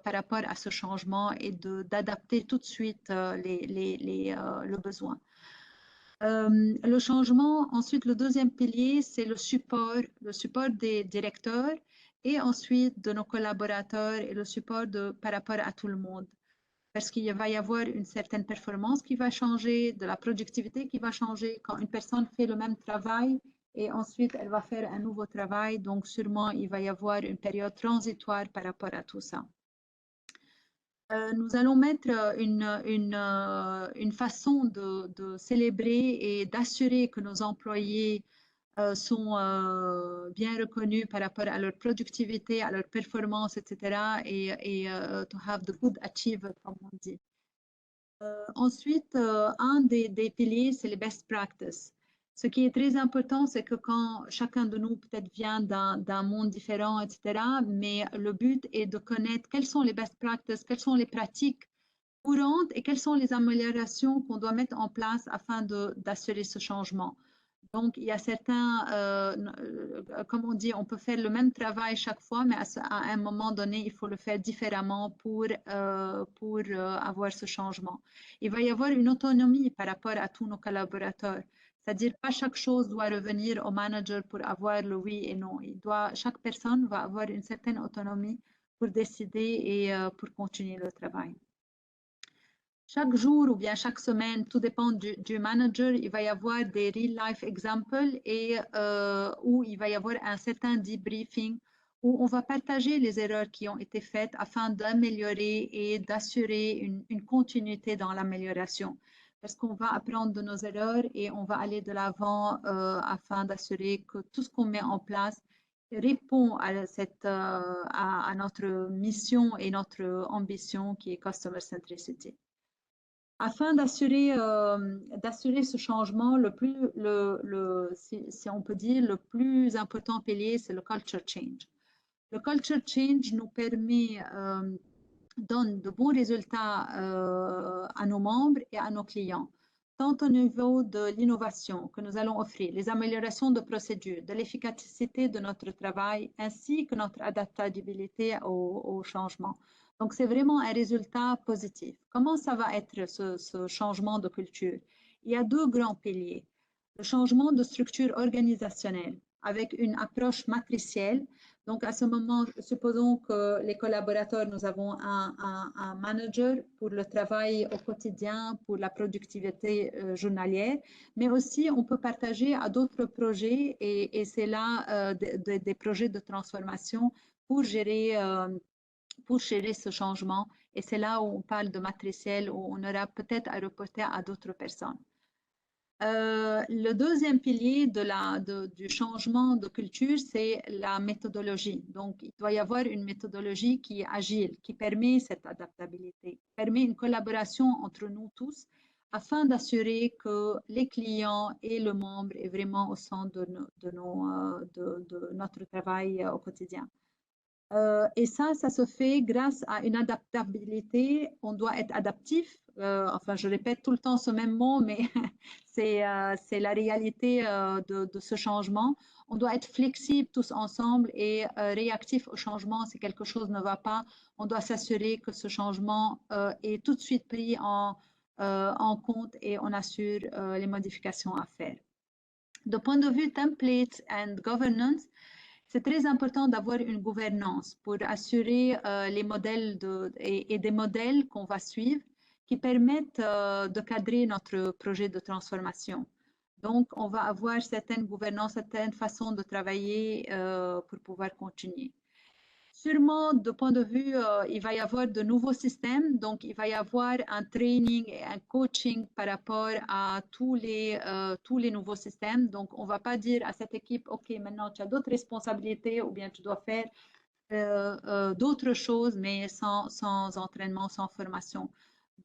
par rapport à ce changement et d'adapter tout de suite le besoin. Le changement, ensuite, le deuxième pilier, c'est le support des directeurs et ensuite de nos collaborateurs et le support par rapport à tout le monde. Parce qu'il va y avoir une certaine performance qui va changer, de la productivité qui va changer quand une personne fait le même travail et ensuite elle va faire un nouveau travail. Donc, sûrement, il va y avoir une période transitoire par rapport à tout ça. Nous allons mettre une façon de célébrer et d'assurer que nos employés sont bien reconnus par rapport à leur productivité, à leur performance, etc. et to have the good achievement, comme on dit. Ensuite, un des piliers, c'est les best practices. Ce qui est très important, c'est que quand chacun de nous peut-être vient d'un monde différent, etc., mais le but est de connaître quelles sont les best practices, quelles sont les pratiques courantes et quelles sont les améliorations qu'on doit mettre en place afin d'assurer ce changement. Donc, il y a certains, comme on dit, on peut faire le même travail chaque fois, mais à un moment donné, il faut le faire différemment pour avoir ce changement. Il va y avoir une autonomie par rapport à tous nos collaborateurs. C'est-à-dire, pas chaque chose doit revenir au manager pour avoir le oui et non. Chaque personne va avoir une certaine autonomie pour décider et pour continuer le travail. Chaque jour ou bien chaque semaine, tout dépend du manager, il va y avoir des real-life examples et où il va y avoir un certain debriefing où on va partager les erreurs qui ont été faites afin d'améliorer et d'assurer une continuité dans l'amélioration. Parce qu'on va apprendre de nos erreurs et on va aller de l'avant afin d'assurer que tout ce qu'on met en place répond à notre mission et notre ambition qui est Customer Centricity. Afin d'assurer ce changement, si on peut dire, le plus important pilier, c'est le culture change. Le culture change nous donne de bons résultats à nos membres et à nos clients, tant au niveau de l'innovation que nous allons offrir, les améliorations de procédures, de l'efficacité de notre travail, ainsi que notre adaptabilité au changement. Donc, c'est vraiment un résultat positif. Comment ça va être ce changement de culture? Il y a deux grands piliers. Le changement de structure organisationnelle avec une approche matricielle. Donc, à ce moment, supposons que les collaborateurs, nous avons un manager pour le travail au quotidien, pour la productivité journalière, mais aussi on peut partager à d'autres projets et c'est là des projets de transformation pour gérer ce changement. Et c'est là où on parle de matriciel, où on aura peut-être à reporter à d'autres personnes. Le deuxième pilier du changement de culture, c'est la méthodologie. Donc, il doit y avoir une méthodologie qui est agile, qui permet cette adaptabilité, permet une collaboration entre nous tous afin d'assurer que les clients et le membre est vraiment au centre de notre travail au quotidien. Et ça se fait grâce à une adaptabilité. On doit être adaptif. Enfin, je répète tout le temps ce même mot, mais c'est la réalité de ce changement. On doit être flexible tous ensemble et réactif au changement. Si quelque chose ne va pas, on doit s'assurer que ce changement est tout de suite pris en compte et on assure les modifications à faire. De point de vue templates and governance, c'est très important d'avoir une gouvernance pour assurer les modèles et des modèles qu'on va suivre qui permettent de cadrer notre projet de transformation. Donc, on va avoir certaines gouvernances, certaines façons de travailler pour pouvoir continuer. Sûrement, de point de vue, il va y avoir de nouveaux systèmes, donc il va y avoir un training et un coaching par rapport à tous les nouveaux systèmes. Donc, on ne va pas dire à cette équipe, OK, maintenant tu as d'autres responsabilités ou bien tu dois faire d'autres choses, mais sans entraînement, sans formation.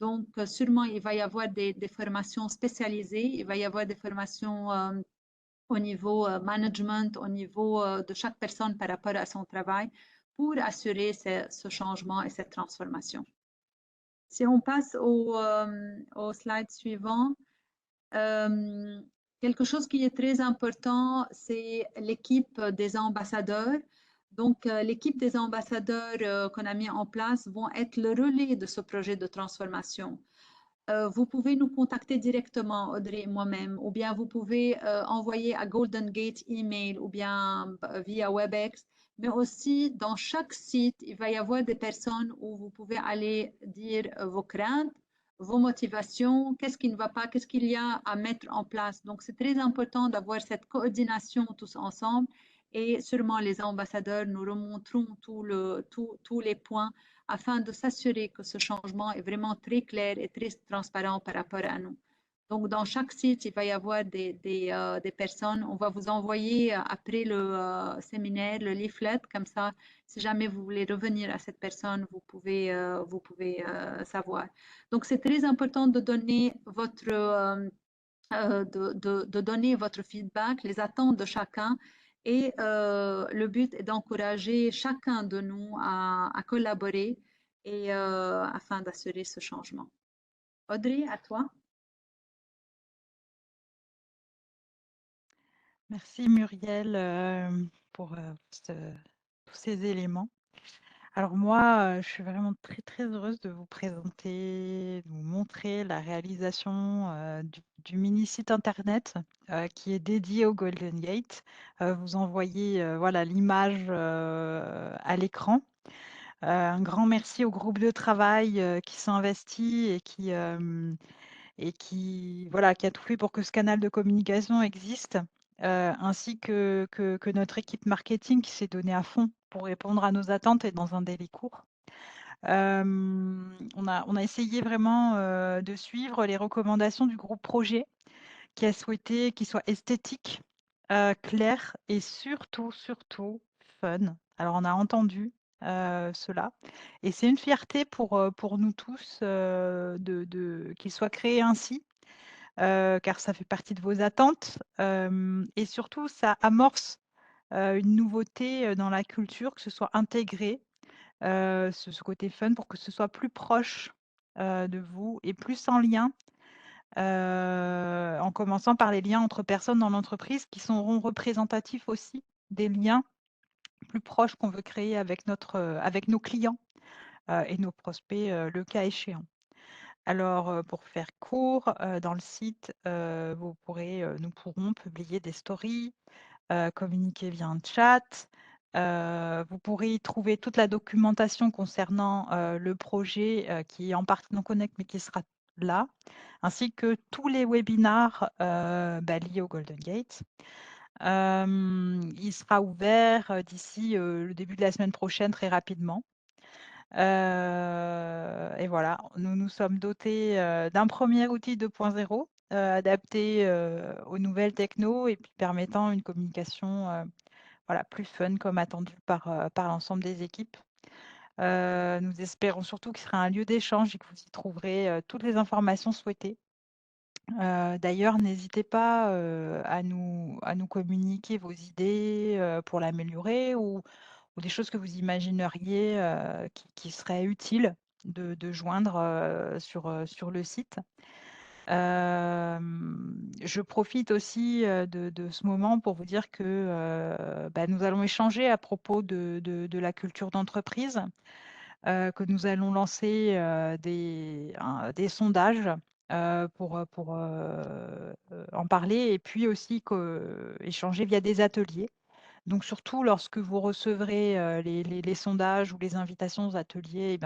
Donc, sûrement, il va y avoir des formations spécialisées, il va y avoir des formations au niveau management, au niveau de chaque personne par rapport à son travail pour assurer ce changement et cette transformation. Si on passe au slide suivant, quelque chose qui est très important, c'est l'équipe des ambassadeurs. Donc, l'équipe des ambassadeurs qu'on a mis en place vont être le relais de ce projet de transformation. Vous pouvez nous contacter directement, Audrey et moi-même, ou bien vous pouvez envoyer à Golden Gate email ou bien via WebEx. Mais aussi, dans chaque site, il va y avoir des personnes où vous pouvez aller dire vos craintes, vos motivations, qu'est-ce qui ne va pas, qu'est-ce qu'il y a à mettre en place. Donc, c'est très important d'avoir cette coordination tous ensemble et sûrement les ambassadeurs nous remonteront tous les points afin de s'assurer que ce changement est vraiment très clair et très transparent par rapport à nous. Donc, dans chaque site, il va y avoir des personnes. On va vous envoyer après le séminaire, le leaflet, comme ça, si jamais vous voulez revenir à cette personne, vous pouvez savoir. Donc, c'est très important de donner donner votre feedback, les attentes de chacun. Et le but est d'encourager chacun de nous à collaborer et afin d'assurer ce changement. Audrey, à toi. Merci Muriel pour tous ces éléments. Alors moi, je suis vraiment très très heureuse de vous présenter, de vous montrer la réalisation du mini site internet qui est dédié au Golden Gate. Vous envoyez voilà l'image à l'écran. Un grand merci au groupe de travail qui s'est investi et qui, voilà, qui a tout fait pour que ce canal de communication existe, ainsi que notre équipe marketing qui s'est donnée à fond pour répondre à nos attentes et dans un délai court. On a essayé vraiment de suivre les recommandations du groupe projet qui a souhaité qu'il soit esthétique, clair et surtout fun. Alors on a entendu cela et c'est une fierté pour nous tous qu'il soit créé ainsi. Car ça fait partie de vos attentes et surtout ça amorce une nouveauté dans la culture, que ce soit intégré, ce côté fun pour que ce soit plus proche de vous et plus en lien, en commençant par les liens entre personnes dans l'entreprise qui seront représentatifs aussi des liens plus proches qu'on veut créer avec nos clients et nos prospects, le cas échéant. Alors, pour faire court, dans le site, nous pourrons publier des stories, communiquer via un chat. Vous pourrez y trouver toute la documentation concernant le projet qui est en partie non connect mais qui sera là, ainsi que tous les webinars liés au Golden Gate. Il sera ouvert d'ici le début de la semaine prochaine, très rapidement. Et voilà, nous nous sommes dotés d'un premier outil 2.0 adapté aux nouvelles techno et puis permettant une communication voilà, plus fun comme attendu par l'ensemble des équipes. Nous espérons surtout qu'il sera un lieu d'échange et que vous y trouverez toutes les informations souhaitées. D'ailleurs, n'hésitez pas à nous communiquer vos idées pour l'améliorer ou des choses que vous imagineriez qui seraient utiles de joindre sur le site. Je profite aussi de ce moment pour vous dire que nous allons échanger à propos de la culture d'entreprise, que nous allons lancer des sondages pour en parler et puis aussi échanger via des ateliers. Donc surtout lorsque vous recevrez les sondages ou les invitations aux ateliers,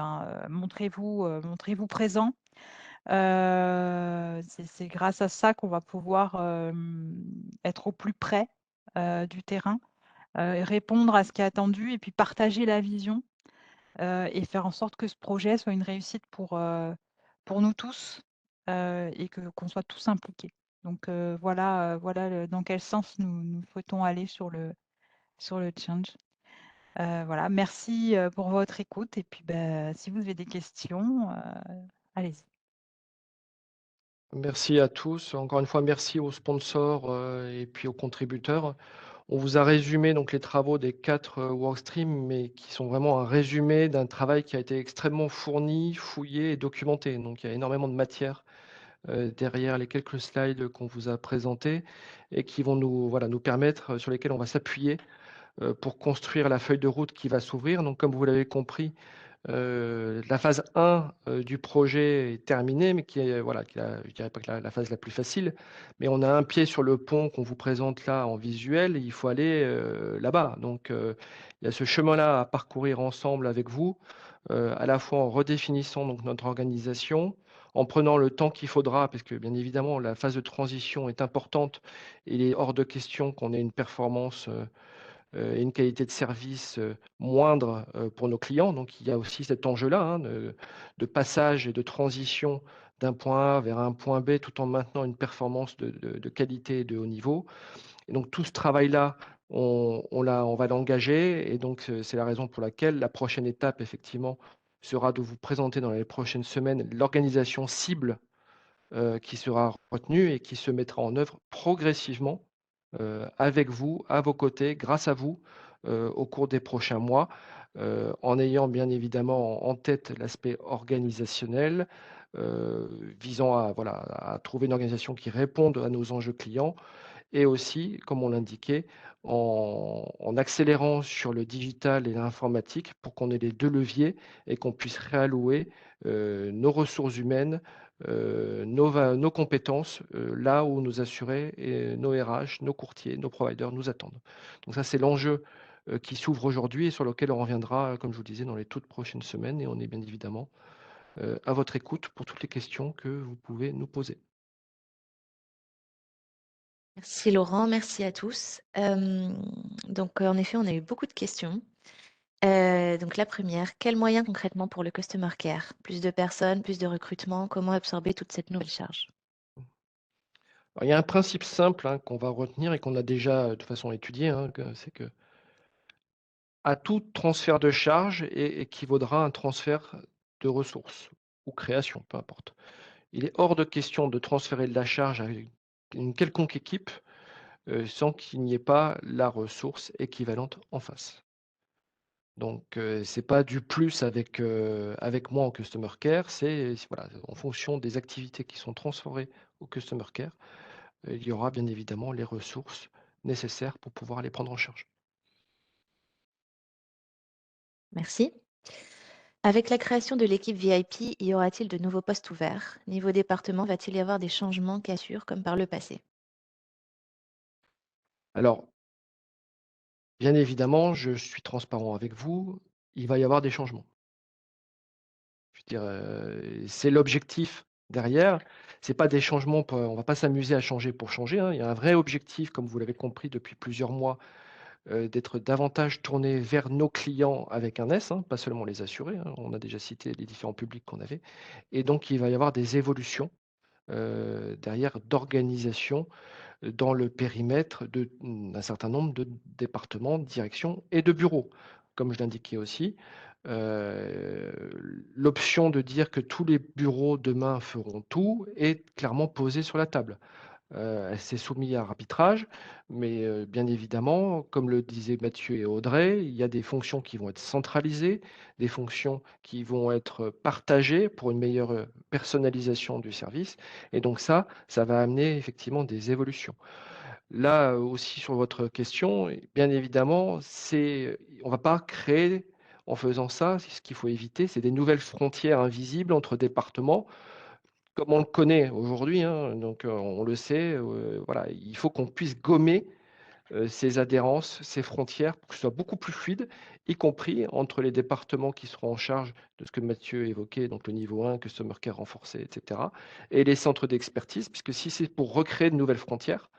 montrez-vous présent. C'est grâce à ça qu'on va pouvoir être au plus près du terrain répondre à ce qui est attendu et puis partager la vision et faire en sorte que ce projet soit une réussite pour nous tous et qu'on soit tous impliqués. Donc voilà dans quel sens nous souhaitons aller sur le change. Voilà, merci pour votre écoute. Et puis, si vous avez des questions, allez-y. Merci à tous. Encore une fois, merci aux sponsors et puis aux contributeurs. On vous a résumé donc les travaux des 4 workstreams, mais qui sont vraiment un résumé d'un travail qui a été extrêmement fourni, fouillé et documenté. Donc il y a énormément de matière derrière les quelques slides qu'on vous a présentés et qui vont nous permettre, sur lesquels on va s'appuyer pour construire la feuille de route qui va s'ouvrir. Donc comme vous l'avez compris, la phase 1 du projet est terminée, mais qui est, je dirais pas que la phase la plus facile, mais on a un pied sur le pont qu'on vous présente là en visuel, et il faut aller là-bas. Donc, il y a ce chemin-là à parcourir ensemble avec vous, à la fois en redéfinissant donc notre organisation, en prenant le temps qu'il faudra, parce que bien évidemment, la phase de transition est importante, et il est hors de question qu'on ait une performance et une qualité de service moindre pour nos clients. Donc, il y a aussi cet enjeu-là hein, de passage et de transition d'un point A vers un point B tout en maintenant une performance de qualité et de haut niveau. Et donc, tout ce travail-là, on va l'engager. Et donc, c'est la raison pour laquelle la prochaine étape, effectivement, sera de vous présenter dans les prochaines semaines l'organisation cible qui sera retenue et qui se mettra en œuvre progressivement avec vous, à vos côtés, grâce à vous, au cours des prochains mois, en ayant bien évidemment en tête l'aspect organisationnel, visant à trouver une organisation qui réponde à nos enjeux clients et aussi, comme on l'indiquait, en accélérant sur le digital et l'informatique pour qu'on ait les 2 leviers et qu'on puisse réallouer nos ressources humaines, nos compétences, là où nos assurés et nos RH, nos courtiers, nos providers nous attendent. Donc ça, c'est l'enjeu qui s'ouvre aujourd'hui et sur lequel on reviendra, comme je vous disais, dans les toutes prochaines semaines, et on est bien évidemment à votre écoute pour toutes les questions que vous pouvez nous poser. Merci Laurent, merci à tous. Donc en effet, on a eu beaucoup de questions. Donc la première, quels moyens concrètement pour le Customer Care? Plus de personnes, plus de recrutement, comment absorber toute cette nouvelle charge? Alors, il y a un principe simple hein, qu'on va retenir et qu'on a déjà de toute façon étudié, hein, c'est que à tout transfert de charge équivaudra un transfert de ressources ou création, peu importe. Il est hors de question de transférer de la charge à une quelconque équipe sans qu'il n'y ait pas la ressource équivalente en face. Donc, c'est pas du plus avec moi en Customer Care, c'est voilà, en fonction des activités qui sont transférées au Customer Care, il y aura bien évidemment les ressources nécessaires pour pouvoir les prendre en charge. Merci. Avec la création de l'équipe VIP, y aura-t-il de nouveaux postes ouverts? Niveau département, va-t-il y avoir des changements cassures comme par le passé? Alors, bien évidemment, je suis transparent avec vous, il va y avoir des changements. Je veux dire, c'est l'objectif derrière. C'est pas des changements on va pas s'amuser à changer pour changer, hein. Il y a un vrai objectif, comme vous l'avez compris depuis plusieurs mois, d'être davantage tourné vers nos clients avec un S, hein, pas seulement les assurés, hein. On a déjà cité les différents publics qu'on avait et donc il va y avoir des évolutions, derrière d'organisation, dans le périmètre d'un certain nombre de départements, de directions et de bureaux. Comme je l'indiquais aussi, l'option de dire que tous les bureaux demain feront tout est clairement posée sur la table. Elle s'est soumise à arbitrage, mais bien évidemment, comme le disaient Mathieu et Audrey, il y a des fonctions qui vont être centralisées, des fonctions qui vont être partagées pour une meilleure personnalisation du service et donc ça va amener effectivement des évolutions. Là, aussi sur votre question, bien évidemment, on va pas créer en faisant ça, ce qu'il faut éviter, c'est des nouvelles frontières invisibles entre départements comme on le connaît aujourd'hui, hein, donc on le sait, voilà, il faut qu'on puisse gommer, ces adhérences, ces frontières pour que ce soit beaucoup plus fluide, y compris entre les départements qui seront en charge de ce que Mathieu évoquait, donc le niveau 1, Customer Care renforcé et cetera et les centres d'expertise. Puisque si c'est pour recréer de nouvelles frontières,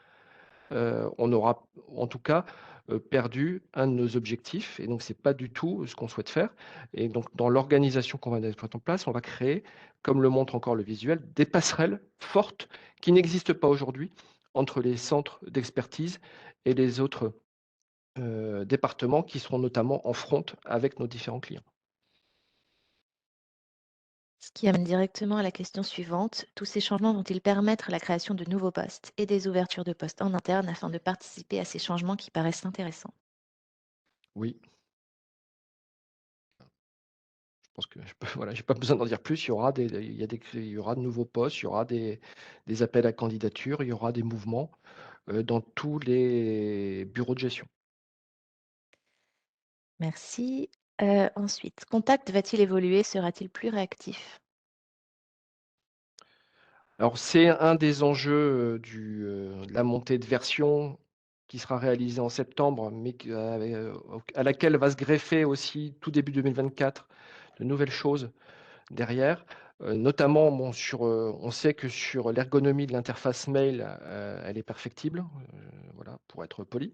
on aura en tout cas perdu un de nos objectifs. Et donc, ce n'est pas du tout ce qu'on souhaite faire. Et donc, dans l'organisation qu'on va mettre en place, on va créer, comme le montre encore le visuel, des passerelles fortes qui n'existent pas aujourd'hui entre les centres d'expertise et les autres départements qui seront notamment en front avec nos différents clients. Ce qui amène directement à la question suivante. Tous ces changements vont-ils permettre la création de nouveaux postes et des ouvertures de postes en interne afin de participer à ces changements qui paraissent intéressants? Oui. Je pense que voilà, j'ai pas besoin d'en dire plus. Il y aura il y aura de nouveaux postes, il y aura des appels à candidature, il y aura des mouvements dans tous les bureaux de gestion. Merci. Ensuite, Contact va-t-il évoluer? Sera-t-il plus réactif? Alors, c'est un des enjeux de la montée de version qui sera réalisée en septembre, mais à laquelle va se greffer aussi tout début 2024 de nouvelles choses derrière. Notamment, bon, on sait que sur l'ergonomie de l'interface mail, elle est perfectible, voilà, pour être poli.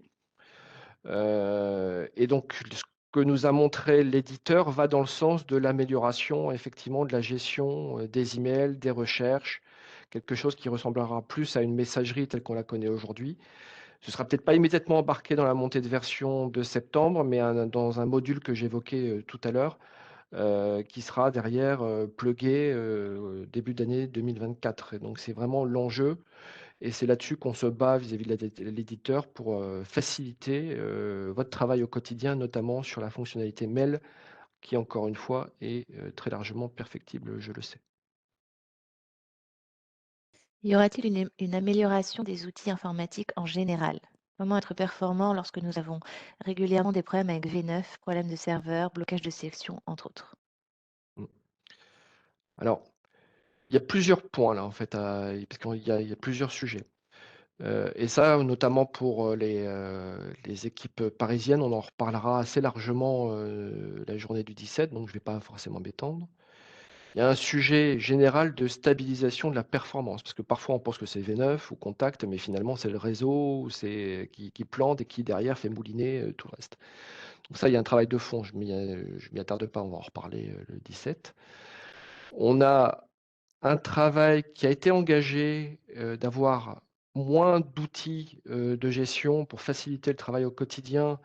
Et donc, ce que nous a montré l'éditeur va dans le sens de l'amélioration, effectivement, de la gestion des emails, des recherches, quelque chose qui ressemblera plus à une messagerie telle qu'on la connaît aujourd'hui. Ce sera peut-être pas immédiatement embarqué dans la montée de version de septembre, mais dans un module que j'évoquais tout à l'heure, qui sera derrière plugué début d'année 2024. Et donc, c'est vraiment l'enjeu. Et c'est là-dessus qu'on se bat vis-à-vis de l'éditeur pour faciliter votre travail au quotidien, notamment sur la fonctionnalité mail, qui, encore une fois, est très largement perfectible, je le sais. Y aura-t-il une amélioration des outils informatiques en général? Comment être performant lorsque nous avons régulièrement des problèmes avec V9, problèmes de serveur, blocage de section, entre autres? Mm. Alors, il y a plusieurs points là, en fait, parce il y a plusieurs sujets. Et ça, notamment pour les équipes parisiennes, on en reparlera assez largement la journée du 17, donc je ne vais pas forcément m'étendre. Il y a un sujet général de stabilisation de la performance, parce que parfois on pense que c'est V9 ou Contact, mais finalement c'est le réseau qui plante et qui derrière fait mouliner tout le reste. Donc ça, il y a un travail de fond, je m'y attarde pas, on va en reparler le 17. On a un travail qui a été engagé d'avoir moins d'outils de gestion pour faciliter le travail au quotidien.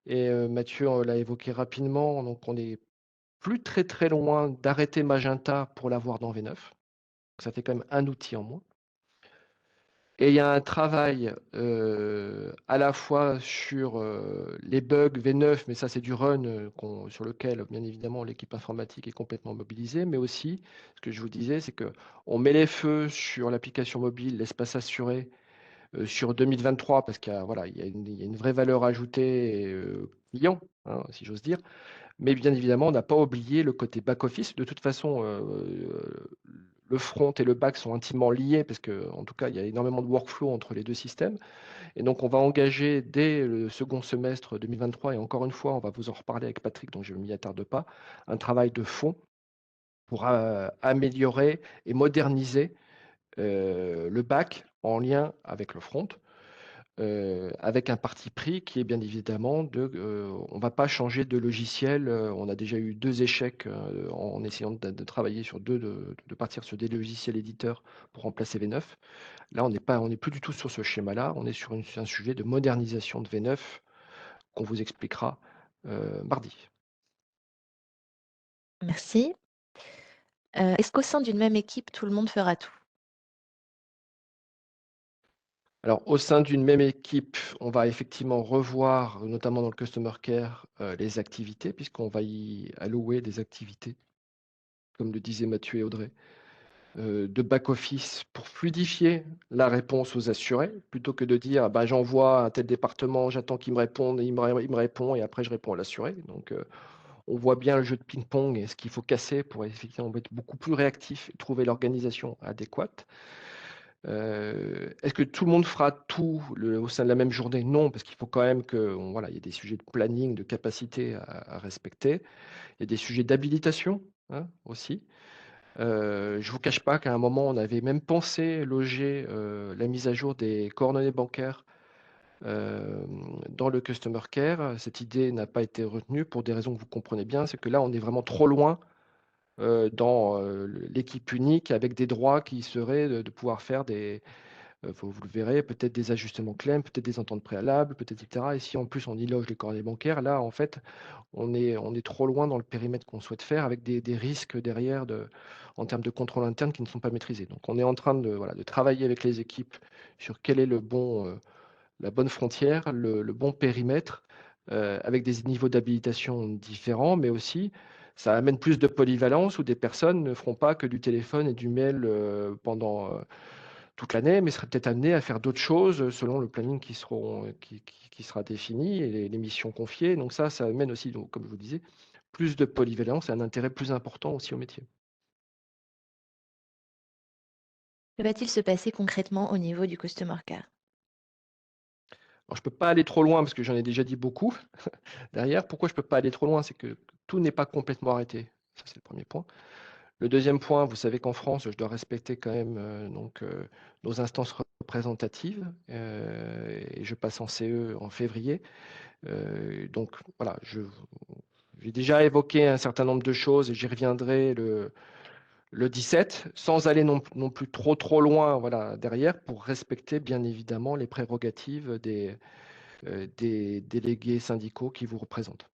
Et Mathieu l'a évoqué rapidement, donc on est plus très loin d'arrêter Magenta pour l'avoir dans V9. Ça fait quand même un outil en moins. Et il y a un travail à la fois sur les bugs V9, mais ça c'est du run sur lequel bien évidemment l'équipe informatique est complètement mobilisée, mais aussi, ce que je vous disais, c'est qu'on met les feux sur l'application mobile, l'espace assuré sur 2023, parce qu'il y a, voilà, il y a une vraie valeur ajoutée client, hein, si j'ose dire. Mais bien évidemment, on n'a pas oublié le côté back-office. De toute façon, le front et le back sont intimement liés parce qu'en tout cas, il y a énormément de workflow entre les deux systèmes. Et donc, on va engager dès le second semestre 2023, et encore une fois, on va vous en reparler avec Patrick, donc je ne m'y attarde pas, un travail de fond pour améliorer et moderniser le back en lien avec le front. Avec un parti pris qui est bien évidemment on ne va pas changer de logiciel. On a déjà eu 2 échecs en essayant de travailler sur de partir sur des logiciels éditeurs pour remplacer V9. Là, on n'est plus du tout sur ce schéma-là. On est sur un sujet de modernisation de V9 qu'on vous expliquera mardi. Merci. Est-ce qu'au sein d'une même équipe, tout le monde fera tout? Alors, au sein d'une même équipe, on va effectivement revoir, notamment dans le Customer Care, les activités, puisqu'on va y allouer des activités, comme le disaient Mathieu et Audrey, de back-office pour fluidifier la réponse aux assurés, plutôt que de dire bah, j'envoie à un tel département, j'attends qu'il me réponde, il me répond et après je réponds à l'assuré. Donc, on voit bien le jeu de ping-pong et ce qu'il faut casser pour effectivement être beaucoup plus réactif et trouver l'organisation adéquate. Est-ce que tout le monde fera tout au sein de la même journée? Non, parce qu'il faut quand même il y a des sujets de planning, de capacité à respecter. Il y a des sujets d'habilitation hein, aussi. Je ne vous cache pas qu'à un moment, on avait même pensé loger la mise à jour des coordonnées bancaires dans le Customer Care. Cette idée n'a pas été retenue pour des raisons que vous comprenez bien. C'est que là, on est vraiment trop loin dans l'équipe unique avec des droits qui seraient de pouvoir faire des, vous le verrez, peut-être des ajustements claims, peut-être des ententes préalables, peut-être etc. Et si en plus on y loge les coordonnées bancaires, là, en fait, on est trop loin dans le périmètre qu'on souhaite faire avec des risques derrière en termes de contrôle interne qui ne sont pas maîtrisés. Donc, on est en train de, voilà, de travailler avec les équipes sur quel est la bonne frontière, le bon périmètre, avec des niveaux d'habilitation différents, mais aussi ça amène plus de polyvalence où des personnes ne feront pas que du téléphone et du mail pendant toute l'année, mais seraient peut-être amenées à faire d'autres choses selon le planning qui sera défini et les missions confiées. Donc ça amène aussi, donc, comme je vous disais, plus de polyvalence et un intérêt plus important aussi au métier. Que va-t-il se passer concrètement au niveau du Customer Care? Alors, je ne peux pas aller trop loin parce que j'en ai déjà dit beaucoup derrière. Pourquoi je ne peux pas aller trop loin? C'est que tout n'est pas complètement arrêté. Ça, c'est le premier point. Le deuxième point, vous savez qu'en France, je dois respecter quand même nos instances représentatives et je passe en CE en février. Donc voilà, j'ai déjà évoqué un certain nombre de choses et j'y reviendrai le 17, sans aller non plus trop loin voilà, derrière, pour respecter bien évidemment les prérogatives des délégués syndicaux qui vous représentent.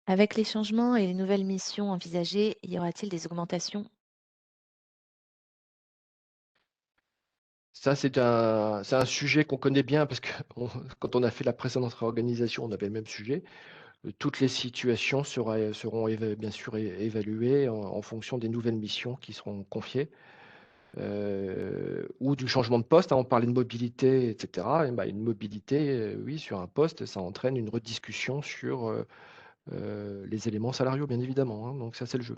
Avec les changements et les nouvelles missions envisagées, y aura-t-il des augmentations? Ça, c'est un sujet qu'on connaît bien parce que quand on a fait la précédente réorganisation, on avait le même sujet. Toutes les situations seront bien sûr évaluées en fonction des nouvelles missions qui seront confiées ou du changement de poste, hein. On parlait de mobilité, etc. Et ben, une mobilité, oui, sur un poste, ça entraîne une rediscussion sur les éléments salariaux, bien évidemment, hein. Donc ça, c'est le jeu.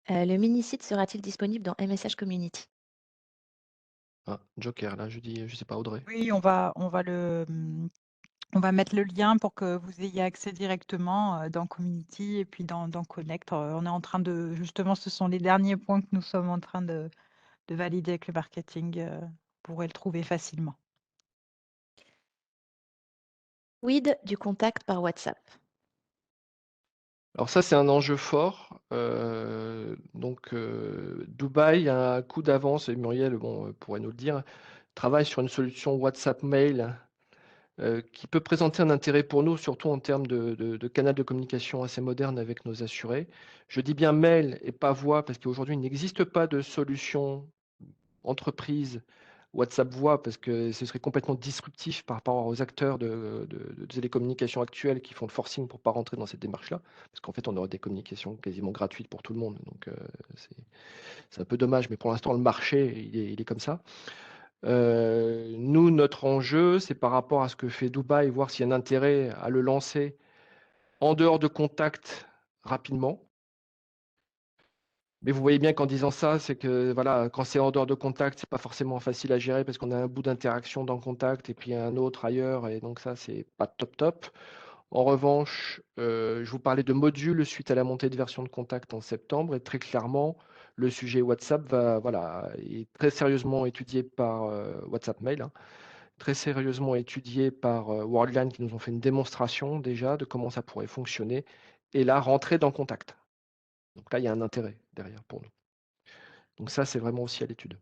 Le mini-site sera-t-il disponible dans MSH Community? Ah, Joker, là, je dis, je sais pas, Audrey. Oui, on va mettre le lien pour que vous ayez accès directement dans Community et puis dans Connect. On est en train de, justement, ce sont les derniers points que nous sommes en train de valider avec le marketing. Vous pourrez le trouver facilement. Quid du contact par WhatsApp? Alors ça, c'est un enjeu fort. Donc, Dubaï a un coup d'avance, et Muriel pourrait nous le dire, travaille sur une solution WhatsApp Mail qui peut présenter un intérêt pour nous, surtout en termes de canal de communication assez moderne avec nos assurés. Je dis bien mail et pas voix, parce qu'aujourd'hui, il n'existe pas de solution entreprise WhatsApp voix, parce que ce serait complètement disruptif par rapport aux acteurs de télécommunications actuels qui font le forcing pour ne pas rentrer dans cette démarche-là, parce qu'en fait, on aurait des communications quasiment gratuites pour tout le monde. Donc, c'est un peu dommage, mais pour l'instant, le marché, il est comme ça. Nous, notre enjeu, c'est par rapport à ce que fait Dubaï, voir s'il y a un intérêt à le lancer en dehors de contact rapidement. Mais vous voyez bien qu'en disant ça, c'est que voilà, quand c'est en dehors de contact, c'est pas forcément facile à gérer parce qu'on a un bout d'interaction dans contact et puis un autre ailleurs, et donc ça, c'est pas top. En revanche, je vous parlais de modules suite à la montée de version de contact en septembre, et très clairement, le sujet WhatsApp est très sérieusement étudié par WhatsApp Mail, hein, très sérieusement étudié par Worldline qui nous ont fait une démonstration déjà de comment ça pourrait fonctionner, et là, rentrer dans contact. Donc là, il y a un intérêt derrière pour nous. Donc ça, c'est vraiment aussi à l'étude.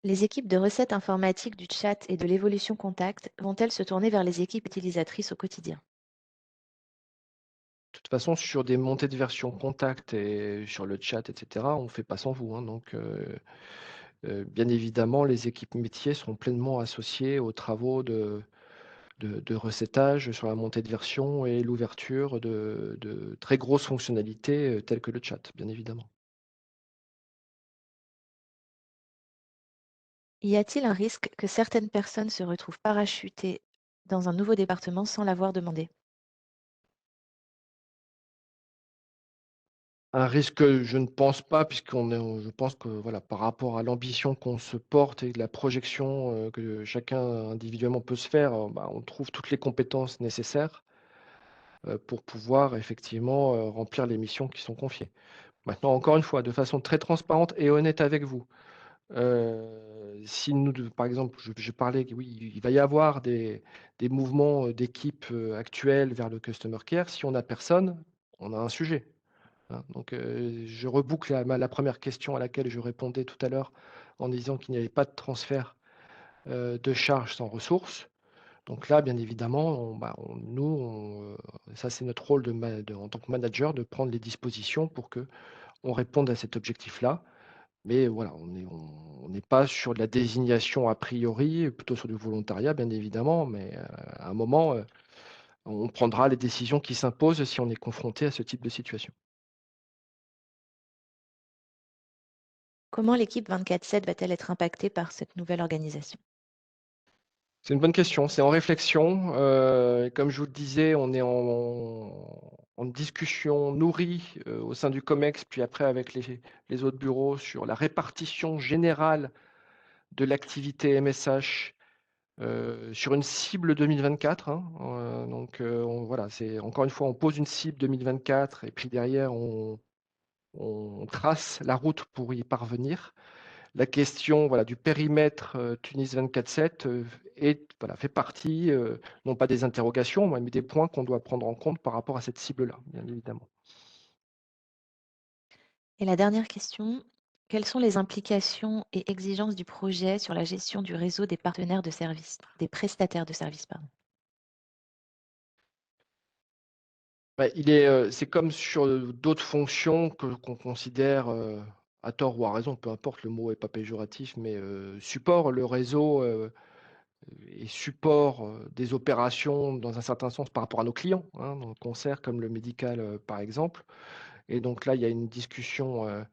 Les équipes de recettes informatiques du chat et de l'évolution contact vont-elles se tourner vers les équipes utilisatrices au quotidien? De toute façon, sur des montées de version contact et sur le chat, etc., on ne fait pas sans vous, hein. Donc, bien évidemment, les équipes métiers seront pleinement associées aux travaux de recettage sur la montée de version et l'ouverture de très grosses fonctionnalités telles que le chat, bien évidemment. Y a-t-il un risque que certaines personnes se retrouvent parachutées dans un nouveau département sans l'avoir demandé? Un risque, je ne pense pas, je pense que voilà, par rapport à l'ambition qu'on se porte et de la projection que chacun individuellement peut se faire, bah, on trouve toutes les compétences nécessaires pour pouvoir effectivement remplir les missions qui sont confiées. Maintenant, encore une fois, de façon très transparente et honnête avec vous. Si nous, par exemple, je parlais que oui, il va y avoir des mouvements d'équipe actuels vers le customer care. Si on n'a personne, on a un sujet. Hein. Donc, je reboucle la première question à laquelle je répondais tout à l'heure en disant qu'il n'y avait pas de transfert de charges sans ressources. Donc là, bien évidemment, ça c'est notre rôle en tant que manager de prendre les dispositions pour que on réponde à cet objectif-là. Mais voilà, on n'est pas sur de la désignation a priori, plutôt sur du volontariat, bien évidemment, mais à un moment, on prendra les décisions qui s'imposent si on est confronté à ce type de situation. Comment l'équipe 24/7 va-t-elle être impactée par cette nouvelle organisation? C'est une bonne question, c'est en réflexion. Comme je vous le disais, on est en discussion nourrie au sein du COMEX, puis après avec les autres bureaux sur la répartition générale de l'activité MSH sur une cible 2024. Hein. Donc voilà, c'est encore une fois, on pose une cible 2024 et puis derrière, on trace la route pour y parvenir. La question voilà, du périmètre Tunis 24/7 fait partie, non pas des interrogations, mais des points qu'on doit prendre en compte par rapport à cette cible-là, bien évidemment. Et la dernière question, quelles sont les implications et exigences du projet sur la gestion du réseau des partenaires de services, des prestataires de services, pardon? C'est comme sur d'autres fonctions qu'on considère, à tort ou à raison, peu importe, le mot n'est pas péjoratif, mais support, le réseau et support des opérations dans un certain sens par rapport à nos clients, hein, dans le concert comme le médical, par exemple. Et donc là, il y a une discussion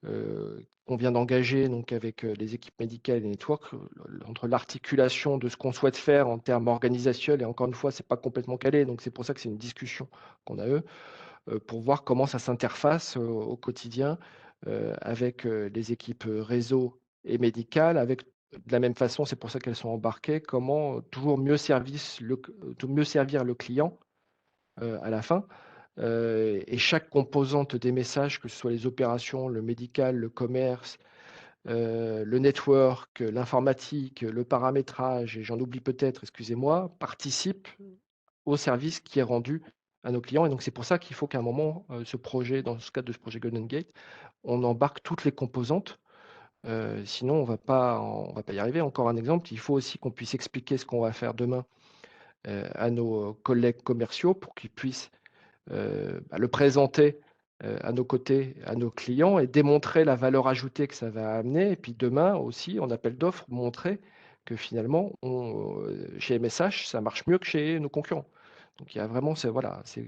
qu'on vient d'engager donc avec les équipes médicales et network, entre l'articulation de ce qu'on souhaite faire en termes organisationnels, et encore une fois, c'est pas complètement calé, donc c'est pour ça que c'est une discussion qu'on a pour voir comment ça s'interface au quotidien avec les équipes réseau et médicales, avec de la même façon, c'est pour ça qu'elles sont embarquées, comment toujours mieux servir le client à la fin. Et chaque composante des messages, que ce soit les opérations, le médical, le commerce, le network, l'informatique, le paramétrage, et j'en oublie peut-être, excusez-moi, participe au service qui est rendu à nos clients. Et donc, c'est pour ça qu'il faut qu'à un moment, ce projet, dans ce cadre de ce projet Golden Gate, on embarque toutes les composantes. Sinon, on va pas y arriver. Encore un exemple, il faut aussi qu'on puisse expliquer ce qu'on va faire demain à nos collègues commerciaux pour qu'ils puissent le présenter à nos côtés, à nos clients et démontrer la valeur ajoutée que ça va amener. Et puis demain aussi, en appel d'offres, montrer que finalement, chez MSH, ça marche mieux que chez nos concurrents. Donc il y a vraiment, c'est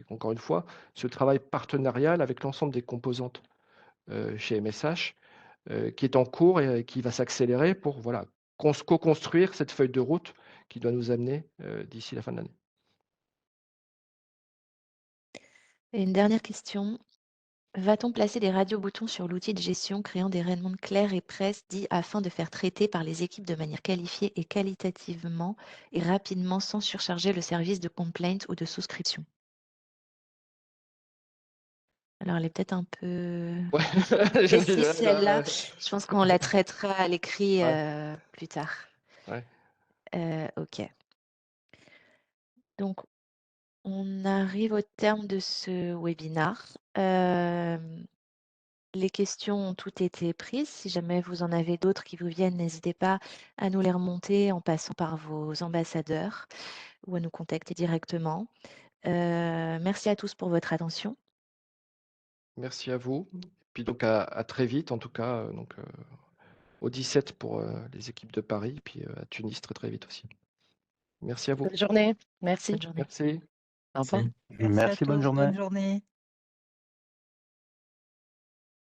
encore une fois, ce travail partenarial avec l'ensemble des composantes chez MSH qui est en cours et qui va s'accélérer pour co-construire cette feuille de route qui doit nous amener d'ici la fin de l'année. Et une dernière question. Va-t-on placer des radioboutons sur l'outil de gestion, créant des rayonnements clairs et précis afin de faire traiter par les équipes de manière qualifiée et qualitativement et rapidement sans surcharger le service de complaint ou de souscription? Alors, elle est peut-être un peu Ouais. précise celle-là. Je pense qu'on la traitera à l'écrit plus tard. Ouais. Ok. Donc, on arrive au terme de ce webinaire. Les questions ont toutes été prises. Si jamais vous en avez d'autres qui vous viennent, n'hésitez pas à nous les remonter en passant par vos ambassadeurs ou à nous contacter directement. Merci à tous pour votre attention. Merci à vous. Puis donc à très vite, en tout cas, au 17 pour les équipes de Paris, puis à Tunis très vite aussi. Merci à vous. Bonne journée. Merci. Bonne journée. Merci. Au revoir. Merci à Merci, bonne tous. journée. Bonne journée.